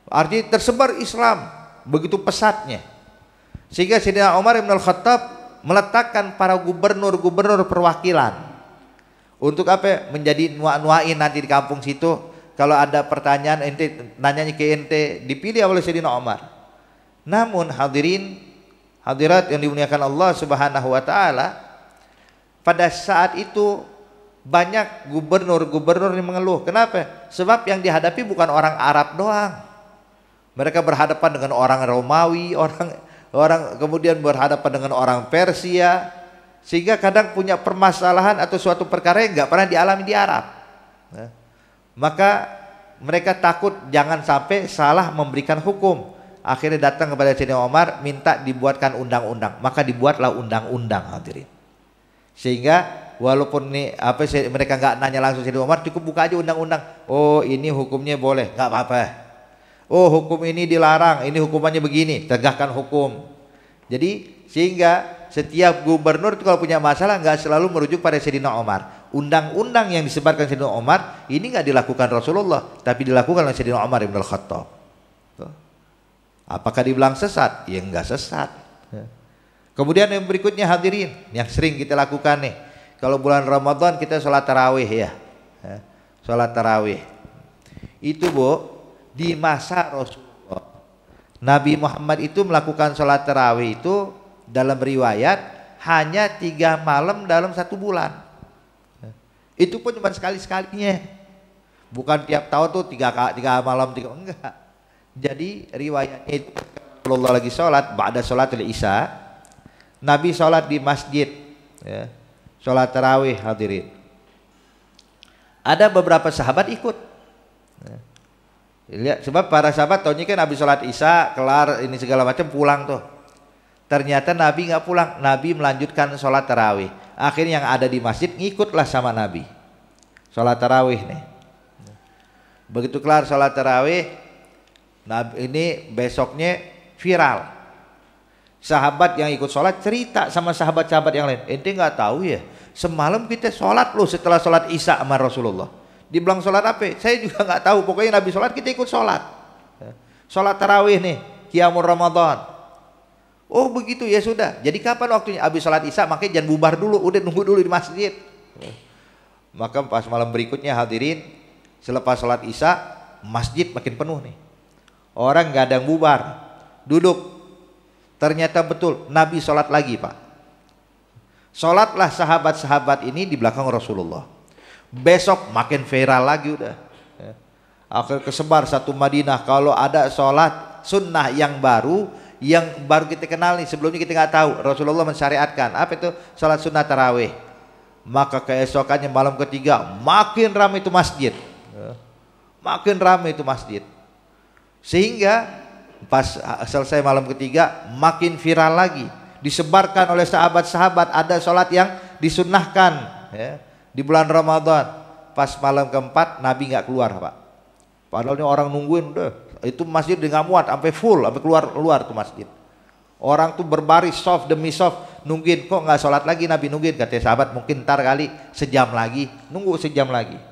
Artinya tersebar Islam begitu pesatnya. Sehingga Sayyidina Umar ibn al-Khattab meletakkan para gubernur-gubernur perwakilan untuk apa? Menjadi nuain nanti di kampung situ. Kalau ada pertanyaan ente nanyanya ke ente, dipilih oleh Sayyidina Umar. Namun hadirin, hadirat yang dimuliakan Allah Subhanahu wa taala, pada saat itu banyak gubernur-gubernur yang mengeluh. Kenapa? Sebab yang dihadapi bukan orang Arab doang. Mereka berhadapan dengan orang Romawi, orang kemudian berhadapan dengan orang Persia, sehingga kadang punya permasalahan atau suatu perkara yang nggak pernah dialami di Arab. Maka mereka takut jangan sampai salah memberikan hukum. Akhirnya datang kepada Sayyidina Umar minta dibuatkan undang-undang. Maka dibuatlah undang-undang hadirin. Sehingga walaupun nih apa mereka nggak nanya langsung Sayyidina Umar, cukup buka aja undang-undang. Oh ini hukumnya boleh, nggak apa-apa. Oh hukum ini dilarang, ini hukumannya begini, tegakkan hukum. Jadi sehingga setiap gubernur itu kalau punya masalah nggak selalu merujuk pada Sayyidina Umar. Undang-undang yang disebarkan Sayyidina Umar ini nggak dilakukan Rasulullah, tapi dilakukan oleh Sayyidina Umar ibn al-Khattab. Apakah dibilang sesat? Ya nggak sesat. Kemudian yang berikutnya hadirin, yang sering kita lakukan nih, kalau bulan Ramadan kita sholat tarawih ya, sholat tarawih. Itu bu, di masa Rasulullah, Nabi Muhammad itu melakukan sholat tarawih itu dalam riwayat hanya 3 malam dalam 1 bulan. Itu pun cuma sekali-sekalinya, bukan tiap tahun tuh 3 malam 3, enggak. Jadi riwayatnya itu Rasulullah lagi sholat, ba'da sholatul isya, Nabi sholat di masjid, ya, sholat tarawih hadirin. Ada beberapa sahabat ikut. Lihat, sebab para sahabat tahunya kan Nabi sholat isya kelar ini segala macam pulang tuh. Ternyata Nabi nggak pulang, Nabi melanjutkan sholat tarawih. Akhirnya yang ada di masjid ngikutlah sama Nabi sholat tarawih nih. Begitu kelar sholat tarawih, Nabi ini besoknya viral. Sahabat yang ikut sholat cerita sama sahabat-sahabat yang lain, ente nggak tahu ya, semalam kita sholat loh setelah sholat isya sama Rasulullah. Dibilang sholat apa? Saya juga nggak tahu. Pokoknya Nabi sholat, kita ikut sholat. Sholat tarawih nih, qiyamul Ramadan. Oh begitu ya sudah. Jadi kapan waktunya? Habis sholat isya, makanya jangan bubar dulu, udah nunggu dulu di masjid. Maka pas malam berikutnya hadirin, selepas sholat isya, masjid makin penuh nih. Orang nggak ada yang bubar, duduk. Ternyata betul Nabi sholat lagi pak. Sholatlah sahabat-sahabat ini di belakang Rasulullah. Besok makin viral lagi udah. Ya. Akhir kesebar satu Madinah kalau ada sholat sunnah yang baru kita kenal nih, sebelumnya kita nggak tahu. Rasulullah mensyariatkan apa itu sholat sunnah tarawih. Maka keesokannya malam ketiga makin ramai itu masjid. Ya. Makin ramai itu masjid. Sehingga pas selesai malam ketiga makin viral lagi, disebarkan oleh sahabat-sahabat, ada sholat yang disunnahkan ya, di bulan Ramadan. Pas malam keempat Nabi nggak keluar Pak, padahal ini orang nungguin udah, itu masjid nggak muat sampai full, sampai keluar tuh masjid. Orang tuh berbaris soft demi soft nungguin, kok nggak sholat lagi Nabi, nungguin. Kata sahabat mungkin ntar kali sejam lagi, nunggu sejam lagi.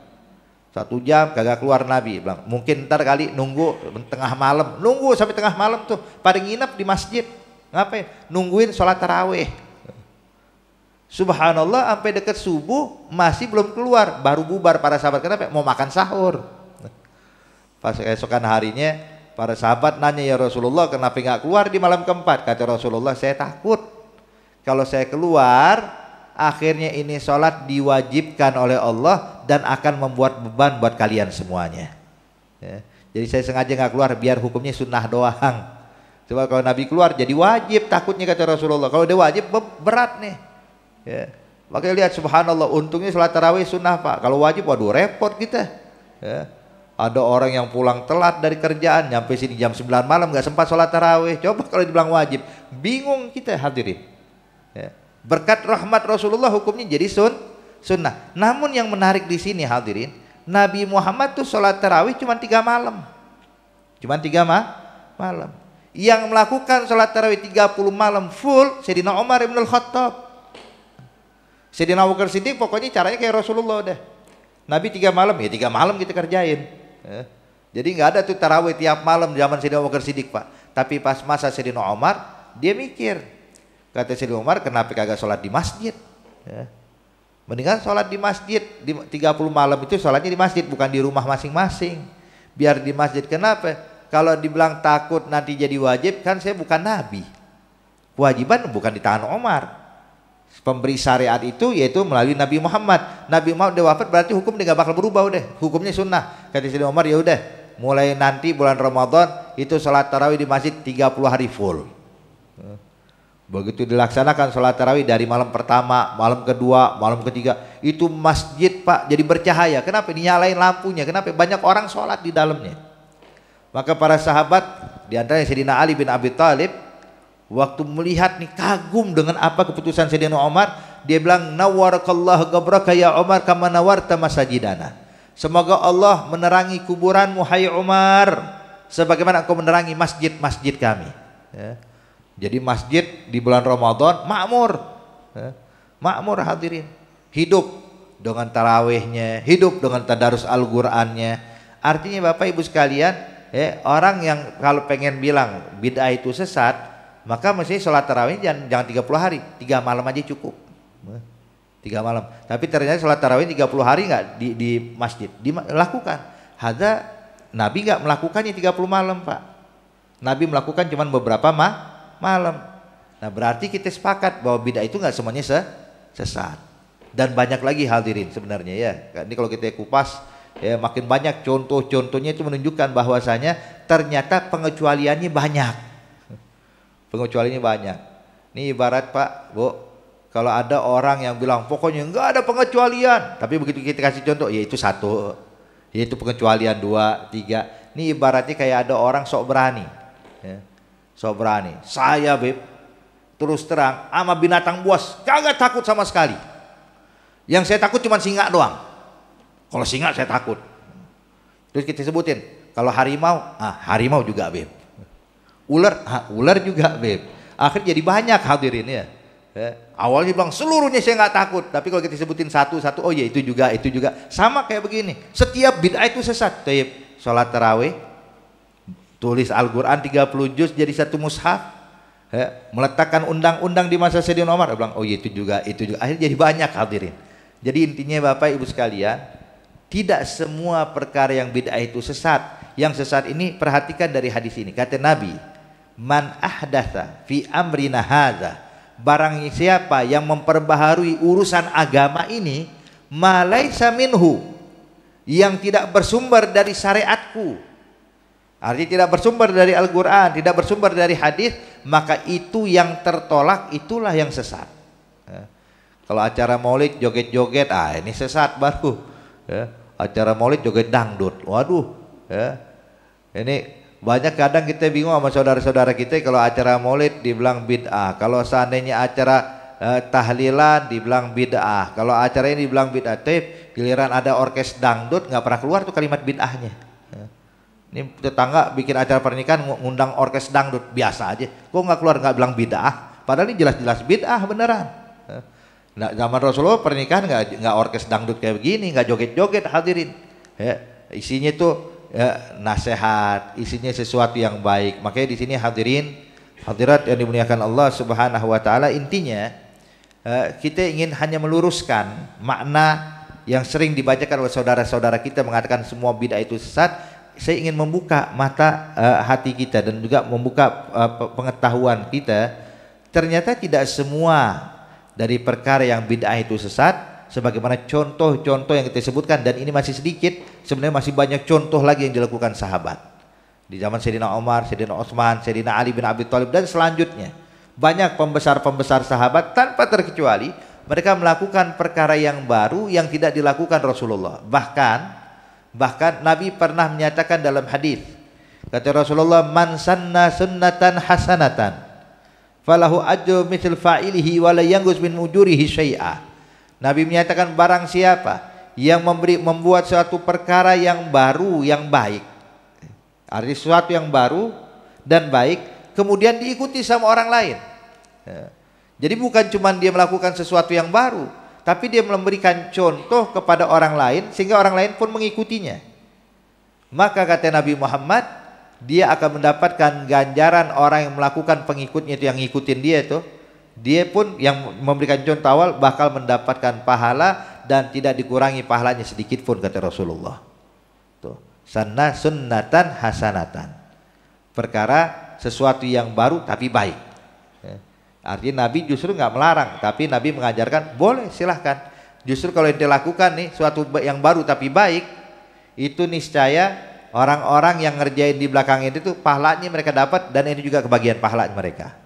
1 jam kagak keluar Nabi, bilang mungkin ntar kali, nunggu tengah malam, nunggu sampai tengah malam tuh pada nginep di masjid. Ngapain? Nungguin sholat tarawih. Subhanallah, sampai dekat subuh masih belum keluar, baru bubar para sahabat. Kenapa? Mau makan sahur. Pas keesokan harinya para sahabat nanya, ya Rasulullah kenapa nggak keluar di malam keempat? Kata Rasulullah, saya takut kalau saya keluar akhirnya ini sholat diwajibkan oleh Allah dan akan membuat beban buat kalian semuanya ya. Jadi saya sengaja nggak keluar biar hukumnya sunnah doang. Coba kalau Nabi keluar jadi wajib, takutnya kata Rasulullah. Kalau dia wajib berat nih ya. Makanya lihat subhanallah, untungnya sholat tarawih sunnah Pak. Kalau wajib waduh repot kita ya. Ada orang yang pulang telat dari kerjaan nyampe sini jam 9 malam nggak sempat sholat tarawih. Coba kalau dibilang wajib, bingung kita hadirin ya. Berkat rahmat Rasulullah hukumnya jadi sunnah. Namun yang menarik di sini hadirin, Nabi Muhammad tuh sholat tarawih cuma 3 malam. Cuma 3 malam. Yang melakukan sholat tarawih 30 malam full Sayyidina Umar ibn al-Khattab. Sayyidina Abu Bakar Siddiq pokoknya caranya kayak Rasulullah udah. Nabi 3 malam, ya 3 malam kita kerjain. Ya. Jadi nggak ada tuh tarawih tiap malam zaman Sayyidina Abu Bakar Siddiq Pak. Tapi pas masa Sayyidina Umar dia mikir. Kata Sayyidina Umar, kenapa kagak sholat di masjid ya. Mendingan sholat di masjid, di 30 malam itu sholatnya di masjid, bukan di rumah masing-masing. Biar di masjid. Kenapa? Kalau dibilang takut nanti jadi wajib, kan saya bukan Nabi. Kewajiban bukan di tangan Umar. Pemberi syariat itu yaitu melalui Nabi Muhammad. Nabi Muhammad udah wafat berarti hukum dia gak bakal berubah udah. Hukumnya sunnah. Kata Sayyidina Umar, ya udah mulai nanti bulan Ramadan itu sholat tarawih di masjid 30 hari full. Begitu dilaksanakan sholat tarawih dari malam pertama, malam kedua, malam ketiga, itu masjid Pak jadi bercahaya. Kenapa? Dinyalain lampunya. Kenapa? Banyak orang sholat di dalamnya. Maka para sahabat, di antaranya Sayyidina Ali bin Abi Thalib, waktu melihat nih kagum dengan apa keputusan Sayyidina Umar, dia bilang, nawwarakallahu qabraka ya Umar kama nawarta masajidana. Semoga Allah menerangi kuburanmu hai Umar sebagaimana engkau menerangi masjid-masjid kami ya. Jadi masjid di bulan Ramadan makmur ya. Makmur hadirin, hidup dengan tarawihnya, hidup dengan tadarus Al-Qur'annya. Artinya Bapak Ibu sekalian ya, orang yang kalau pengen bilang bid'ah itu sesat, maka mesti sholat tarawih jangan 30 hari, 3 malam aja cukup. 3 malam. Tapi ternyata sholat tarawih 30 hari enggak di masjid dilakukan. Hadza Nabi enggak melakukannya 30 malam Pak. Nabi melakukan cuma beberapa malam. Nah berarti kita sepakat bahwa bid'ah itu enggak semuanya sesat. Dan banyak lagi hadirin sebenarnya ya. Ini kalau kita kupas ya makin banyak contoh-contohnya itu menunjukkan bahwasanya ternyata pengecualiannya banyak. Pengecualiannya banyak. Ini ibarat Pak, Bu, kalau ada orang yang bilang pokoknya enggak ada pengecualian, tapi begitu kita kasih contoh, yaitu 1, yaitu pengecualian 2, 3. Ini ibaratnya kayak ada orang sok berani, ya. Sok berani. Saya Beb, terus terang sama binatang buas kagak takut sama sekali. Yang saya takut cuma singa doang. Kalau singa saya takut. Terus kita sebutin, kalau harimau, harimau juga Beb. Ular, ular juga Beb. Akhirnya jadi banyak hadirin ya. Awalnya bilang seluruhnya saya nggak takut, tapi kalau kita sebutin satu-satu, oh ya itu juga. Sama kayak begini. Setiap bid'ah itu sesat. Taib, sholat tarawih, tulis Al-Quran 30 juz jadi 1 mushaf, ya, meletakkan undang-undang di masa Sayyidina Umar, bilang oh ya itu juga. Akhirnya jadi banyak hadirin. Jadi intinya Bapak Ibu sekalian, tidak semua perkara yang bid'ah itu sesat. Yang sesat ini perhatikan dari hadis ini. Kata Nabi, man ahdatsa fi amrina hadza, barang siapa yang memperbaharui urusan agama ini, ma laisa minhu, yang tidak bersumber dari syariatku. Artinya tidak bersumber dari Al-Quran, tidak bersumber dari hadis, maka itu yang tertolak, itulah yang sesat. Kalau acara maulid joget-joget, ini sesat baru. Acara maulid joget dangdut, waduh. Ini banyak kadang kita bingung sama saudara-saudara kita kalau acara maulid dibilang bid'ah. Kalau seandainya acara tahlilan dibilang bid'ah. Kalau acara ini dibilang bid'ah. Giliran ada orkes dangdut nggak pernah keluar tuh kalimat bid'ahnya. Ini tetangga bikin acara pernikahan ngundang orkes dangdut biasa aja. Kok nggak keluar nggak bilang bid'ah? Padahal ini jelas-jelas bid'ah beneran. Nah, zaman Rasulullah pernikahan nggak orkes dangdut kayak begini, nggak joget-joget hadirin. Isinya tuh nasihat, isinya sesuatu yang baik. Makanya di sini hadirin, hadirat yang dimuliakan Allah Subhanahu wa taala, intinya kita ingin hanya meluruskan makna yang sering dibacakan oleh saudara-saudara kita mengatakan semua bid'ah itu sesat. Saya ingin membuka mata hati kita dan juga membuka pengetahuan kita. Ternyata tidak semua dari perkara yang bid'ah itu sesat, sebagaimana contoh-contoh yang kita sebutkan, dan ini masih sedikit, sebenarnya masih banyak contoh lagi yang dilakukan sahabat di zaman Sayyidina Umar, Sayyidina Utsman, Sayyidina Ali bin Abi Thalib dan selanjutnya. Banyak pembesar-pembesar sahabat tanpa terkecuali mereka melakukan perkara yang baru yang tidak dilakukan Rasulullah. Bahkan Nabi pernah menyatakan dalam hadis, kata Rasulullah, man sanna sunnatan hasanatan falahu ajru mithlu fa'ilihi wa la yangus min ujurihi syai'a. Nabi menyatakan barang siapa yang membuat suatu perkara yang baru yang baik, artinya sesuatu yang baru dan baik, kemudian diikuti sama orang lain. Jadi bukan cuma dia melakukan sesuatu yang baru, tapi dia memberikan contoh kepada orang lain sehingga orang lain pun mengikutinya. Maka kata Nabi Muhammad, dia akan mendapatkan ganjaran orang yang melakukan pengikutnya itu, yang ngikutin dia itu. Dia pun yang memberikan contoh awal bakal mendapatkan pahala dan tidak dikurangi pahalanya sedikit pun, kata Rasulullah. Tuh, sanna sunnatan hasanatan. Perkara sesuatu yang baru tapi baik. Artinya Nabi justru nggak melarang, tapi Nabi mengajarkan boleh, silahkan. Justru kalau yang dilakukan nih suatu yang baru tapi baik, itu niscaya orang-orang yang ngerjain di belakang itu tuh pahalanya mereka dapat, dan ini juga kebagian pahala mereka,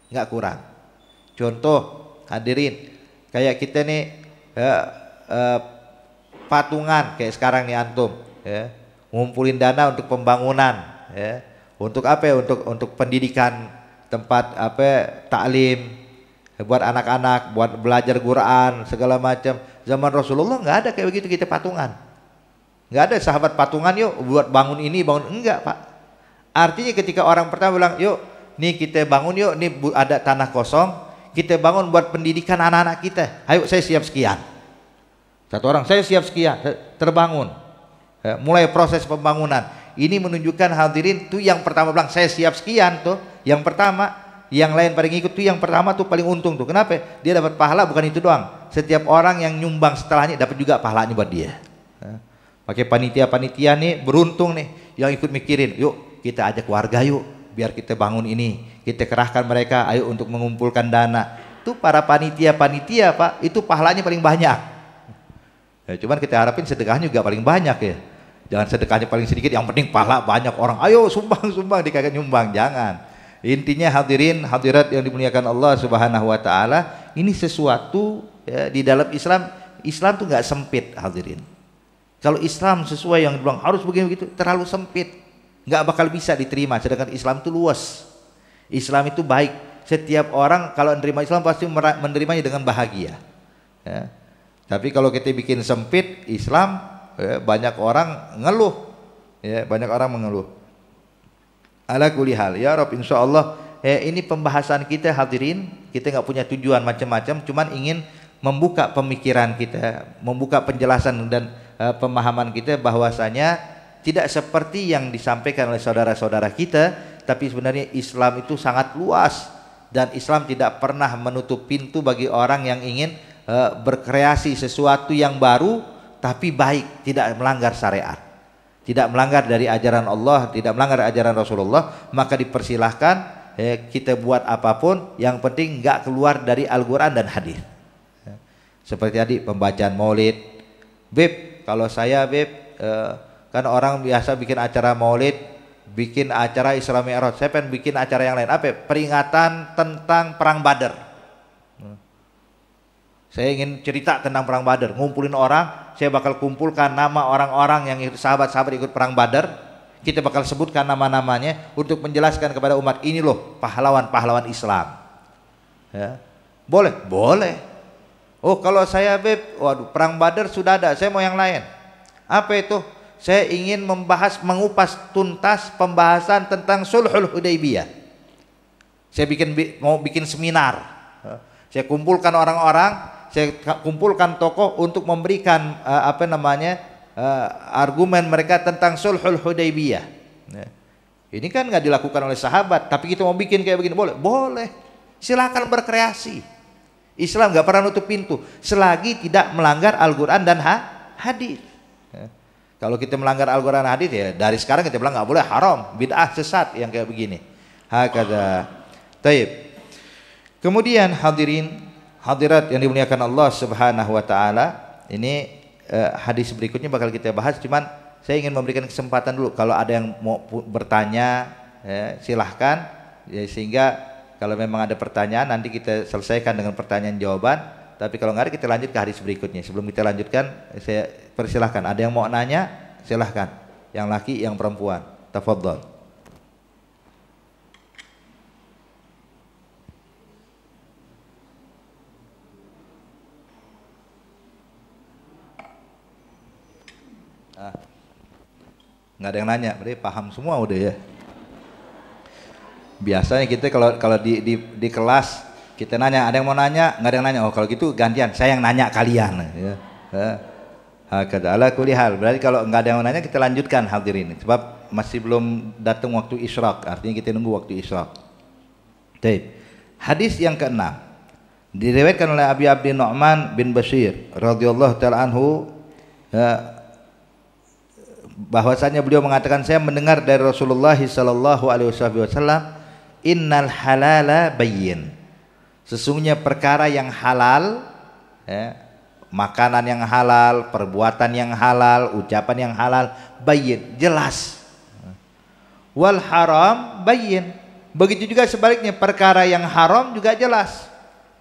nggak kurang. Contoh hadirin, kayak kita nih patungan kayak sekarang nih antum, ngumpulin dana untuk pembangunan, untuk apa ya? Untuk pendidikan, tempat taklim buat anak-anak, buat belajar Quran segala macam. Zaman Rasulullah nggak ada kayak begitu kita patungan. Nggak ada sahabat patungan yuk buat bangun ini bangun, enggak Pak. Artinya ketika orang pertama bilang yuk nih kita bangun yuk, nih ada tanah kosong, kita bangun buat pendidikan anak-anak kita, ayo saya siap sekian. Satu orang saya siap sekian, terbangun, mulai proses pembangunan. Ini menunjukkan hadirin tuh yang pertama bilang saya siap sekian tuh yang pertama, yang lain pada ngikut tuh yang pertama tuh paling untung tuh. Kenapa? Dia dapat pahala, bukan itu doang, setiap orang yang nyumbang setelahnya dapat juga pahalanya buat dia. Pakai panitia-panitia nih beruntung nih yang ikut mikirin, yuk kita ajak warga yuk biar kita bangun ini, kita kerahkan mereka ayo untuk mengumpulkan dana. Itu para panitia-panitia Pak, itu pahalanya paling banyak. Cuman kita harapin sedekahnya juga paling banyak ya. Jangan sedekahnya paling sedikit, yang penting pahala banyak, orang ayo sumbang dikagak nyumbang, jangan. Intinya hadirin hadirat yang dimuliakan Allah Subhanahu wa taala, ini sesuatu ya, di dalam Islam tuh nggak sempit hadirin. Kalau Islam sesuai yang dibilang harus begini begitu, terlalu sempit, nggak bakal bisa diterima. Sedangkan Islam itu luas, Islam itu baik. Setiap orang kalau menerima Islam pasti menerimanya dengan bahagia. Ya. Tapi kalau kita bikin sempit Islam, ya, banyak orang ngeluh, ya, banyak orang mengeluh. Ala kulli hal, ya Rob, insya Allah ini pembahasan kita hadirin, kita nggak punya tujuan macam-macam, cuman ingin membuka pemikiran kita, membuka penjelasan dan pemahaman kita bahwasanya tidak seperti yang disampaikan oleh saudara-saudara kita, tapi sebenarnya Islam itu sangat luas dan Islam tidak pernah menutup pintu bagi orang yang ingin berkreasi sesuatu yang baru tapi baik, tidak melanggar syariat, tidak melanggar dari ajaran Allah, tidak melanggar ajaran Rasulullah, maka dipersilahkan kita buat apapun, yang penting nggak keluar dari Al-Quran dan hadis. Seperti tadi pembacaan maulid. Beb, kalau saya Beb, kan orang biasa bikin acara maulid, bikin acara Isra Mi'raj. Saya pengen bikin acara yang lain. Apa? Peringatan tentang perang Badar. Saya ingin cerita tentang perang Badar, ngumpulin orang, saya bakal kumpulkan nama orang-orang yang sahabat-sahabat ikut perang Badar. Kita bakal sebutkan nama-namanya untuk menjelaskan kepada umat, ini loh pahlawan-pahlawan Islam. Ya. Boleh? Boleh. Oh, kalau saya Beb, waduh, perang Badar sudah ada, saya mau yang lain. Apa itu? Saya ingin membahas, mengupas tuntas pembahasan tentang Sulhul Hudaybiyah. Saya mau bikin seminar. Saya kumpulkan orang-orang, saya kumpulkan tokoh untuk memberikan argumen mereka tentang Sulhul Hudaybiyah. Ini kan nggak dilakukan oleh sahabat, tapi kita mau bikin kayak begini, boleh? Boleh. Silakan berkreasi. Islam nggak pernah nutup pintu selagi tidak melanggar Al-Quran dan hadis. Kalau kita melanggar Al-Quran dan hadis, ya dari sekarang kita bilang nggak boleh, haram, bid'ah, sesat yang kayak begini. Hakada. Taib. Kemudian hadirat yang dimuliakan Allah Subhanahu wa taala, ini hadis berikutnya bakal kita bahas, cuman saya ingin memberikan kesempatan dulu kalau ada yang mau bertanya, ya, silahkan, ya, sehingga kalau memang ada pertanyaan nanti kita selesaikan dengan pertanyaan jawaban, tapi kalau nggak ada kita lanjut ke hadis berikutnya. Sebelum kita lanjutkan, saya persilahkan, ada yang mau nanya silahkan, yang laki yang perempuan, tafadhol. Nggak ada yang nanya, berarti paham semua udah ya. Biasanya kita kalau di kelas kita nanya, ada yang mau nanya, nggak ada yang nanya. Oh kalau gitu gantian, saya yang nanya kalian. Ya. Hakada ala kulli hal. Berarti kalau nggak ada yang mau nanya kita lanjutkan hadirin. Sebab masih belum datang waktu isyraq, artinya kita nunggu waktu isyraq. Baik. Hadis yang ke-6 diriwayatkan oleh Abi Abdi Nu'man bin Bashir radhiyallahu taala anhu, bahwasanya beliau mengatakan, saya mendengar dari Rasulullah sallallahu alaihi wasallam, innal halala bayyin, sesungguhnya perkara yang halal, ya, makanan yang halal, perbuatan yang halal, ucapan yang halal, bayyin, jelas. Wal haram bayyin, begitu juga sebaliknya, perkara yang haram juga jelas.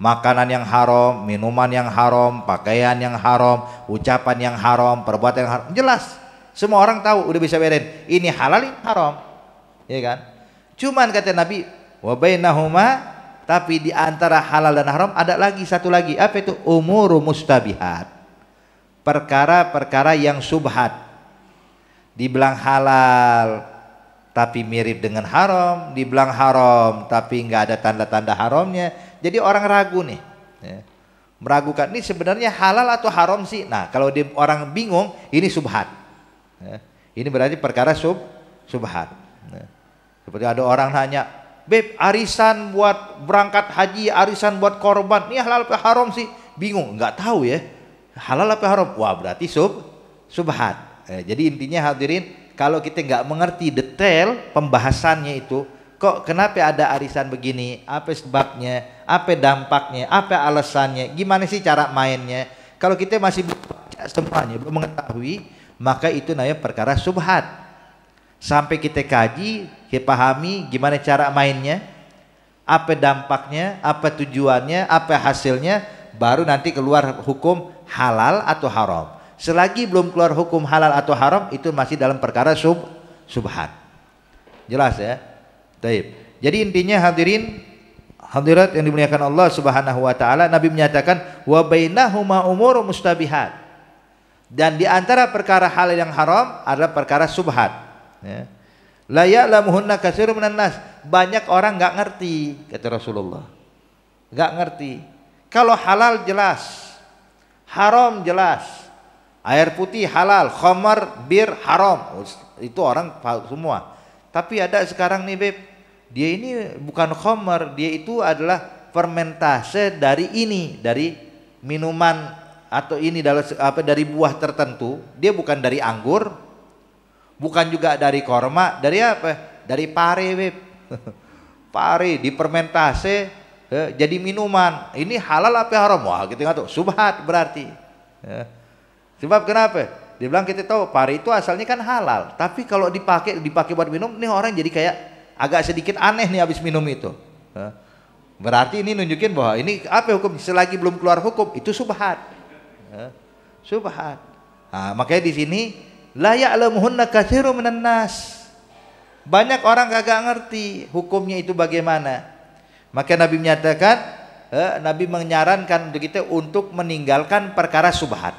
Makanan yang haram, minuman yang haram, pakaian yang haram, ucapan yang haram, perbuatan yang haram, jelas. Semua orang tahu, udah bisa bedain ini halal, ini haram, ya kan? Cuman kata Nabi, wa bainahuma, tapi di antara halal dan haram ada lagi satu lagi, apa itu? Umuru mustabihat, perkara-perkara yang subhat, dibilang halal tapi mirip dengan haram, dibilang haram tapi nggak ada tanda-tanda haramnya, jadi orang ragu nih, ya. Meragukan ini sebenarnya halal atau haram sih. Nah kalau orang bingung, ini subhat. Ya, ini berarti perkara subhat. Ya. Seperti ada orang nanya, Beb, arisan buat berangkat haji, arisan buat korban, ini halal apa haram sih? Bingung, nggak tahu ya, halal apa haram. Wah berarti subhat. Ya, jadi intinya hadirin, kalau kita nggak mengerti detail pembahasannya itu, kok kenapa ada arisan begini, apa sebabnya, apa dampaknya, apa alasannya, gimana sih cara mainnya, kalau kita masih belum baca semuanya, belum mengetahui, maka itu namanya perkara subhat. Sampai kita kaji, kita pahami gimana cara mainnya, apa dampaknya, apa tujuannya, apa hasilnya, baru nanti keluar hukum halal atau haram. Selagi belum keluar hukum halal atau haram, itu masih dalam perkara subhat. Jelas ya? Taib. Jadi intinya hadirin, hadirat yang dimuliakan Allah Subhanahu wa taala, Nabi menyatakan wa bainahuma umuru mustabihat. Dan di antara perkara halal yang haram adalah perkara subhat. Ya. La ya'lamuhunna katsirun minan nas. Banyak orang nggak ngerti, kata Rasulullah. Nggak ngerti. Kalau halal jelas, haram jelas. Air putih halal, khamar, bir haram. Itu orang tahu semua. Tapi ada sekarang nih Beb, dia ini bukan khamar, dia itu adalah fermentase dari ini, dari minuman atau ini dari buah tertentu. Dia bukan dari anggur, bukan juga dari korma, dari apa? Dari pare, Beb. Pare difermentase, jadi minuman. Ini halal apa haram? Wah, kita nggak tahu. Subhat berarti. Sebab kenapa? Dia bilang kita tahu pari itu asalnya kan halal, tapi kalau dipakai buat minum, nih orang jadi kayak agak sedikit aneh nih habis minum itu. Berarti ini nunjukin bahwa ini apa hukum? Selagi belum keluar hukum itu subhat. Subhat. Nah, makanya di sini la ya'lamuhunna katsirun minan nas. Banyak orang kagak ngerti hukumnya itu bagaimana. Maka Nabi menyatakan, Nabi menyarankan untuk kita untuk meninggalkan perkara subhat.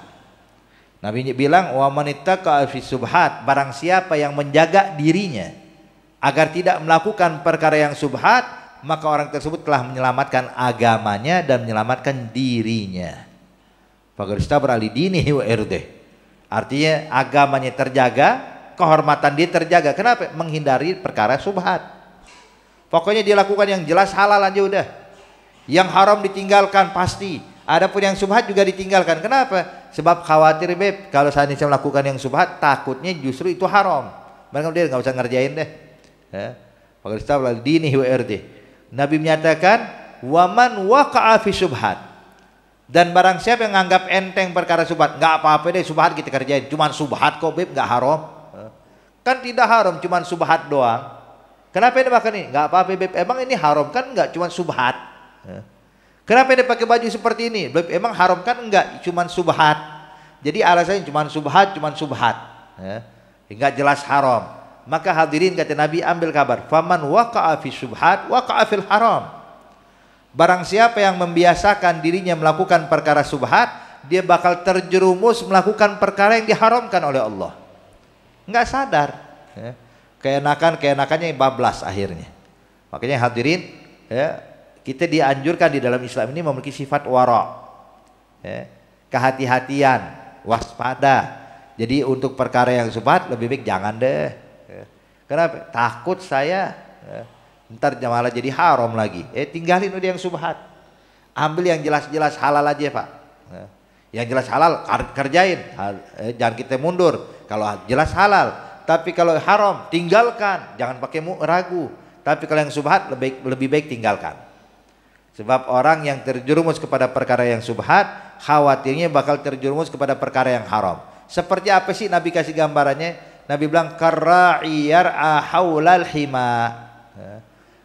Nabi bilang, wa manittaqa fi subhat, barang siapa yang menjaga dirinya agar tidak melakukan perkara yang subhat, maka orang tersebut telah menyelamatkan agamanya dan menyelamatkan dirinya. Faqad istabra li dinihi wa irdih. Artinya agamanya terjaga, kehormatan dia terjaga. Kenapa? Menghindari perkara subhat. Pokoknya dia lakukan yang jelas halal aja udah. Yang haram ditinggalkan pasti. Adapun yang subhat juga ditinggalkan. Kenapa? Sebab khawatir beb, kalau seandainya melakukan yang subhat, takutnya justru itu haram. Maka dia nggak usah ngerjain deh. Faqad istabra li dinihi wa irdih. Nabi menyatakan, waman waqa'a fi subhat. Dan barang siapa yang nganggap enteng perkara subhat, nggak apa-apa deh subhat kita kerjain, cuman subhat kok beb, nggak haram. Kan tidak haram, cuman subhat doang. Kenapa dia makan ini? Nggak apa-apa beb, emang ini haram kan? Nggak, cuman subhat. Kenapa dia pakai baju seperti ini? Beb, emang haram kan? Enggak, cuman subhat. Jadi alasannya cuman subhat. Nggak jelas haram. Maka hadirin kata Nabi, ambil kabar, faman waqa'a fi subhat waqa'a fil haram. Barang siapa yang membiasakan dirinya melakukan perkara subhat, dia bakal terjerumus melakukan perkara yang diharamkan oleh Allah. Nggak sadar. Keenakannya bablas akhirnya. Makanya hadirin, kita dianjurkan di dalam Islam ini memiliki sifat wara, kehati-hatian, waspada. Jadi untuk perkara yang subhat lebih baik jangan deh. Kenapa? Takut saya ntar malah jadi haram lagi. Tinggalin udah yang subhat. Ambil yang jelas-jelas halal aja Pak. Yang jelas halal kerjain. Jangan kita mundur. Kalau jelas halal. Tapi kalau haram tinggalkan. Jangan pakai ragu. Tapi kalau yang subhat lebih baik tinggalkan. Sebab orang yang terjerumus kepada perkara yang subhat, khawatirnya bakal terjerumus kepada perkara yang haram. Seperti apa sih Nabi kasih gambarannya? Nabi bilang karra'i yar'a haulal hima.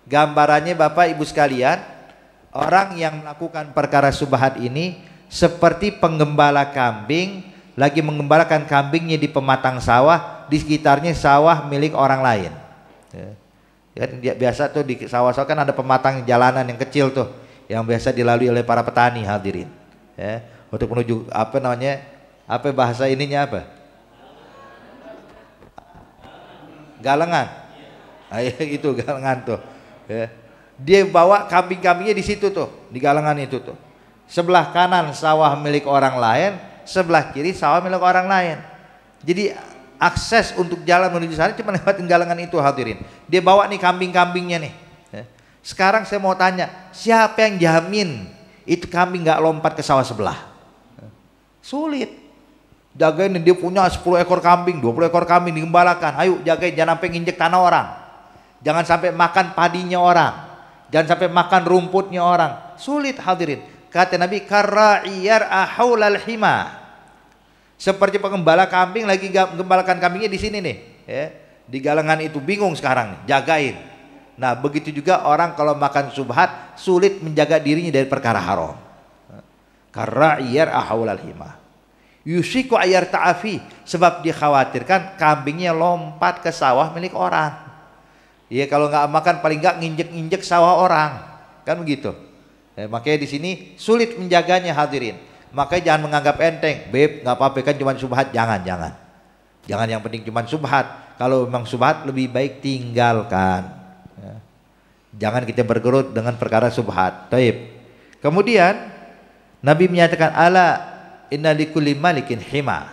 Gambarannya Bapak Ibu sekalian, orang yang melakukan perkara subhat ini seperti penggembala kambing lagi mengembalakan kambingnya di pematang sawah, di sekitarnya sawah milik orang lain. Biasa tuh di sawah-sawah kan ada pematang jalanan yang kecil tuh, yang biasa dilalui oleh para petani hadirin. Untuk menuju apa bahasa ininya apa? Galengan. Itu galengan tuh. Dia bawa kambing-kambingnya di situ tuh, di galengan itu tuh. Sebelah kanan sawah milik orang lain, sebelah kiri sawah milik orang lain. Jadi akses untuk jalan menuju sana cuma lewatin galengan itu hadirin. Dia bawa nih kambing-kambingnya nih. Sekarang saya mau tanya, siapa yang jamin itu kambing nggak lompat ke sawah sebelah? Sulit. Jagain, dia punya 10 ekor kambing, 20 ekor kambing digembalakan. Ayo jagain, jangan sampai nginjek tanah orang. Jangan sampai makan padinya orang. Jangan sampai makan rumputnya orang. Sulit hadirin. Kata Nabi, karra'iyar ahaulal hima. Seperti pengembala kambing lagi menggembalakan kambingnya di sini nih. Di galengan itu bingung sekarang nih, jagain. Nah begitu juga orang kalau makan subhat sulit menjaga dirinya dari perkara haram. Karra'iyar ahaulal hima. Yusiku ayar ta'afi, sebab dikhawatirkan kambingnya lompat ke sawah milik orang. Ya kalau nggak makan paling nggak nginjek-injek sawah orang, kan begitu. Makanya di sini sulit menjaganya hadirin. Makanya jangan menganggap enteng, beb nggak apa-apa kan cuma subhat, jangan yang penting cuma subhat. Kalau memang subhat lebih baik tinggalkan. Jangan kita bergerut dengan perkara subhat. Taib. Kemudian Nabi menyatakan ala inna likulli malikin hima.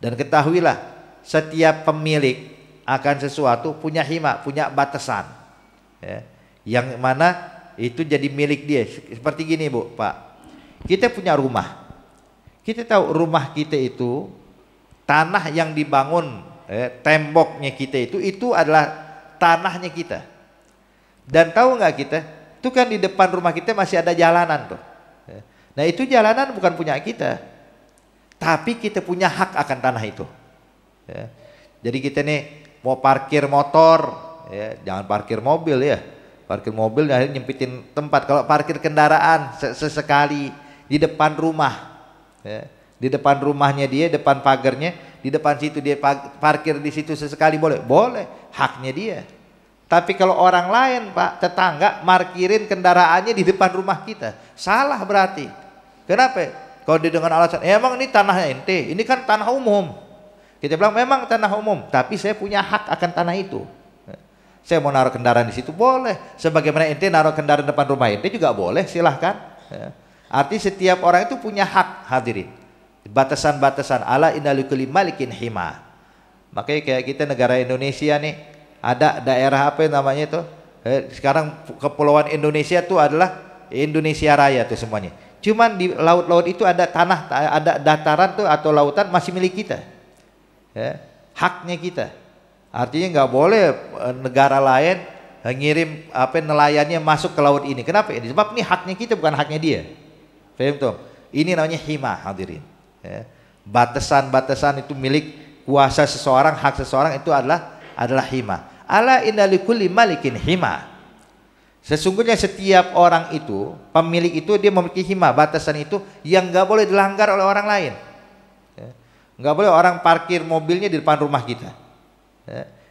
Dan ketahuilah setiap pemilik akan sesuatu punya hima, punya batasan. Yang mana itu jadi milik dia. Seperti gini Bu, Pak. Kita punya rumah. Kita tahu rumah kita itu tanah yang dibangun, temboknya kita itu adalah tanahnya kita. Dan tahu nggak kita Itu kan di depan rumah kita masih ada jalanan tuh. Nah itu jalanan bukan punya kita, tapi kita punya hak akan tanah itu. Jadi kita nih mau parkir motor, jangan parkir mobil ya. Parkir mobil akhirnya nyempitin tempat. Kalau parkir kendaraan sesekali di depan rumah, di depan rumahnya dia, depan pagarnya, di depan situ dia parkir di situ sesekali boleh, haknya dia. Tapi kalau orang lain Pak, tetangga markirin kendaraannya di depan rumah kita, salah berarti. Kenapa? Kalau dia dengan alasan, emang ini tanahnya ente, ini kan tanah umum. Kita bilang memang tanah umum, tapi saya punya hak akan tanah itu. Saya mau naruh kendaraan di situ boleh, sebagaimana ente naruh kendaraan depan rumah ente juga boleh, silahkan. Arti setiap orang itu punya hak, hadirin. Batasan-batasan, ala inna likulli malikin hima. Makanya kayak kita negara Indonesia nih, ada daerah apa namanya itu? Sekarang kepulauan Indonesia itu adalah Indonesia Raya tuh semuanya. Cuman di laut-laut itu ada tanah, ada dataran tuh atau lautan masih milik kita, haknya kita. Artinya nggak boleh negara lain ngirim nelayannya masuk ke laut ini. Kenapa? Sebab ini haknya kita, bukan haknya dia. Paham tuh? Ini namanya hima, hadirin. Batasan-batasan itu milik kuasa seseorang, hak seseorang itu adalah hima. Ala inna likulli malikin hima. Sesungguhnya setiap orang itu, pemilik itu dia memiliki hima, batasan itu yang nggak boleh dilanggar oleh orang lain. Nggak boleh orang parkir mobilnya di depan rumah kita.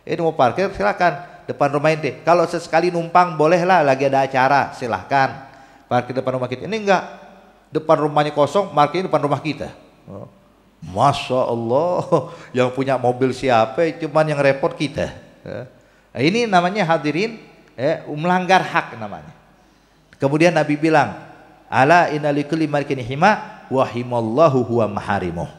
Ini mau parkir silakan depan rumah ente. Kalau sesekali numpang bolehlah, lagi ada acara silahkan parkir depan rumah kita. Ini enggak, depan rumahnya kosong, parkir depan rumah kita. Masya Allah, yang punya mobil siapa? Cuman yang repot kita. Ini namanya hadirin, melanggar hak namanya. Kemudian Nabi bilang, ala inna likulli malikin hima wa himallahu huwa maharimuh.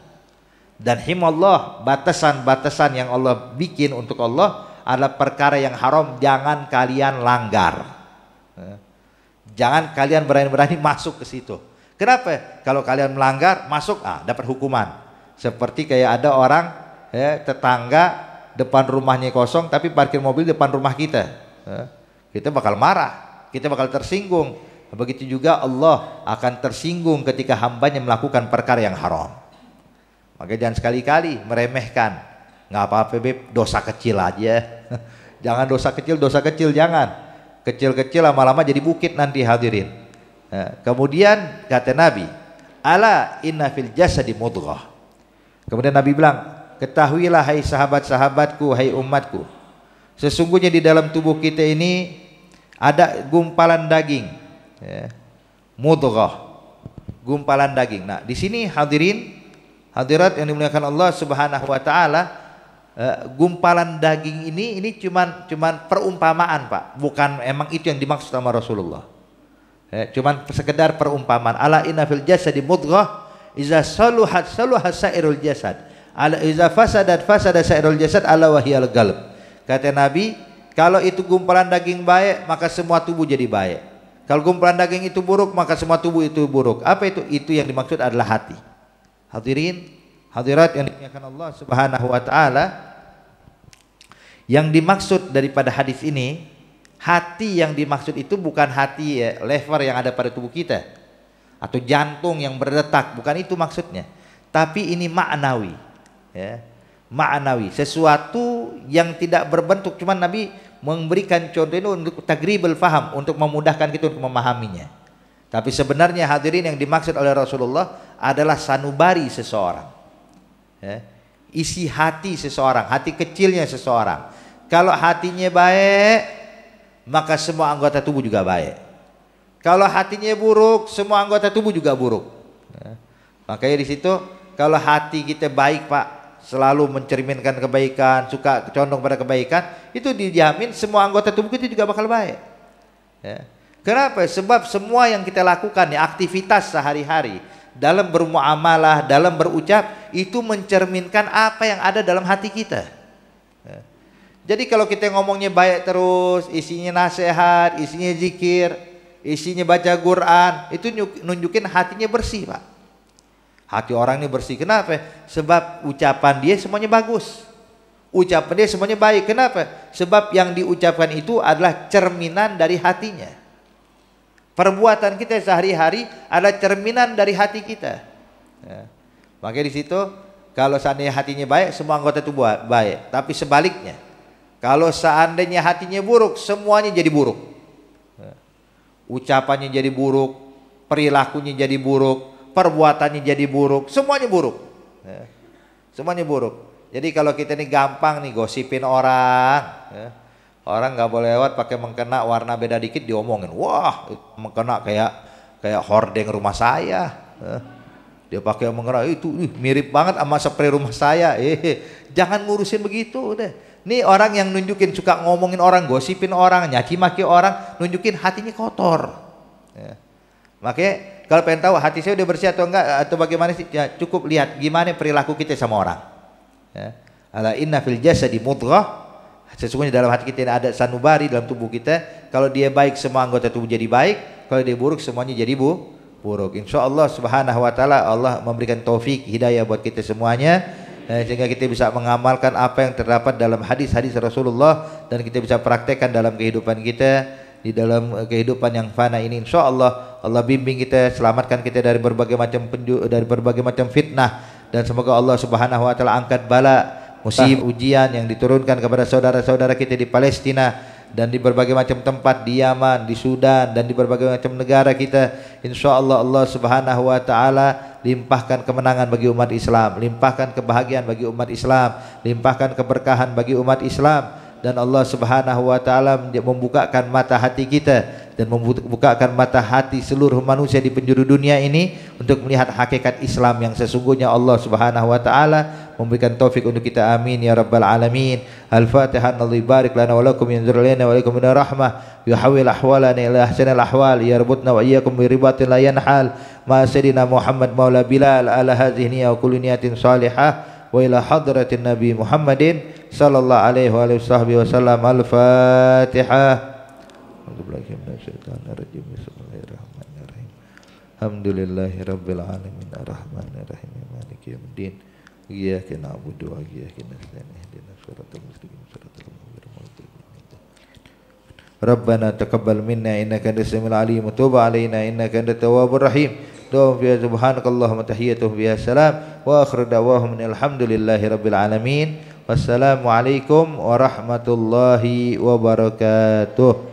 Dan himallah, batasan-batasan yang Allah bikin untuk Allah adalah perkara yang haram, jangan kalian langgar. Jangan kalian berani-berani masuk ke situ. Kenapa? Kalau kalian melanggar, masuk dapat hukuman. Seperti kayak ada orang tetangga depan rumahnya kosong tapi parkir mobil depan rumah kita. Kita bakal marah, kita bakal tersinggung. Begitu juga Allah akan tersinggung ketika hambanya melakukan perkara yang haram. Maka jangan sekali-kali meremehkan. Nggak apa-apa beb, dosa kecil aja. Jangan dosa kecil jangan. Kecil-kecil lama-lama jadi bukit nanti hadirin. Kemudian kata Nabi, ala inna fil jasadi mudghah. Kemudian Nabi bilang, ketahuilah hai sahabat-sahabatku, hai umatku, sesungguhnya di dalam tubuh kita ini ada gumpalan daging, mudghah, gumpalan daging. Nah, di sini hadirin, hadirat yang dimuliakan Allah Subhanahu wa taala, gumpalan daging ini cuman perumpamaan, Pak. Bukan emang itu yang dimaksud sama Rasulullah. Cuman sekedar perumpamaan. Ala inna fil jasadi mudghah, iza saluhat saluha sairul jasad. Ala iza fasadat fasada sairul jasad ala wahiyal qalb. Kata Nabi, kalau itu gumpalan daging baik, maka semua tubuh jadi baik. Kalau gumpalan daging itu buruk, maka semua tubuh itu buruk. Apa itu? Itu yang dimaksud adalah hati. Hadirin, hadirat yang dimuliakan Allah Subhanahu wa taala, yang dimaksud daripada hadis ini, hati yang dimaksud itu bukan hati lever yang ada pada tubuh kita atau jantung yang berdetak, bukan itu maksudnya. Tapi ini maknawi, maknawi, sesuatu yang tidak berbentuk. Cuman Nabi memberikan contoh ini untuk tagribul faham, untuk memudahkan kita untuk memahaminya. Tapi sebenarnya hadirin yang dimaksud oleh Rasulullah adalah sanubari seseorang, isi hati seseorang, hati kecilnya seseorang. Kalau hatinya baik, maka semua anggota tubuh juga baik. Kalau hatinya buruk, semua anggota tubuh juga buruk. Makanya di situ kalau hati kita baik, Pak, selalu mencerminkan kebaikan, suka condong pada kebaikan, itu dijamin semua anggota tubuh kita juga bakal baik. Kenapa? Sebab semua yang kita lakukan, aktivitas sehari-hari, dalam bermuamalah, dalam berucap, itu mencerminkan apa yang ada dalam hati kita. Jadi kalau kita ngomongnya baik terus, isinya nasihat, isinya zikir, isinya baca Quran, itu nunjukin hatinya bersih, Pak. Hati orang ini bersih. Kenapa? Sebab ucapan dia semuanya bagus, ucapan dia semuanya baik. Kenapa? Sebab yang diucapkan itu adalah cerminan dari hatinya. Perbuatan kita sehari-hari adalah cerminan dari hati kita. Ya. Makanya di situ kalau seandainya hatinya baik, semua anggota tubuh baik. Tapi sebaliknya, kalau seandainya hatinya buruk, semuanya jadi buruk. Ya. Ucapannya jadi buruk, perilakunya jadi buruk, perbuatannya jadi buruk, semuanya buruk. Ya. Semuanya buruk. Jadi kalau kita ini gampang nih gosipin orang, ya. Orang nggak boleh lewat pakai mengkena warna beda dikit diomongin. Wah, mengkena kayak hordeng rumah saya. Dia pakai mengkena itu mirip banget sama spray rumah saya. Jangan ngurusin begitu deh. Nih orang yang nunjukin suka ngomongin orang, gosipin orang, nyaci maki orang, nunjukin hatinya kotor. Ya. Makanya kalau pengen tahu hati saya udah bersih atau enggak atau bagaimana sih, ya, cukup lihat gimana perilaku kita sama orang. Ya. Ala inna fil jasadi mudghah. Sesungguhnya dalam hati kita ada sanubari dalam tubuh kita. Kalau dia baik semua anggota tubuh jadi baik, kalau dia buruk semuanya jadi buruk. Insya Allah subhanahu wa ta'ala Allah memberikan taufik hidayah buat kita semuanya, sehingga kita bisa mengamalkan apa yang terdapat dalam hadis-hadis Rasulullah dan kita bisa praktekkan dalam kehidupan kita, di dalam kehidupan yang fana ini. Insya Allah Allah bimbing kita, selamatkan kita dari berbagai macam fitnah, dan semoga Allah subhanahu wa ta'ala angkat bala musibah ujian yang diturunkan kepada saudara-saudara kita di Palestina dan di berbagai macam tempat, di Yaman, di Sudan dan di berbagai macam negara kita. Insya Allah Allah subhanahu wa ta'ala limpahkan kemenangan bagi umat Islam, limpahkan kebahagiaan bagi umat Islam, limpahkan keberkahan bagi umat Islam, dan Allah subhanahu wa ta'ala membukakan mata hati kita dan membukakan mata hati seluruh manusia di penjuru dunia ini untuk melihat hakikat Islam yang sesungguhnya. Allah subhanahu wa ta'ala memberikan taufik untuk kita, amin ya rabbal alamin. Al-Fatihah. Allah barik lana wa lakum, yanzur lana wa lakum min rahmah, yuhawil ahwalana ila ahsanil ahwal, yarbutna wa iyyakum bi ribatin la yanhal, ma sayyidina Muhammad maula Bilal ala hadhihi niyya wa kulli niyatin salihah wa ila hadratin Nabi Muhammadin sallallahu alaihi wa alihi wasallam. Al-Fatihah. Bismillahirrahmanirrahim. Alhamdulillahirabbil alamin arrahmanirrahim maliki yaumiddin. Iyyaka na'budu wa iyyaka nasta'in ihdinas siratal mustaqim siratal ladzina an'amta 'alaihim. Rabbana taqabbal minna innaka antas samiul alim wa tub 'alaina innaka antat tawwabur rahim. Doa fiha subhanakallahumma tahiyyatuhum fiha salam wa akhiru da'wahum alhamdulillahirabbil alamin. Wassalamu alaikum warahmatullahi wabarakatuh.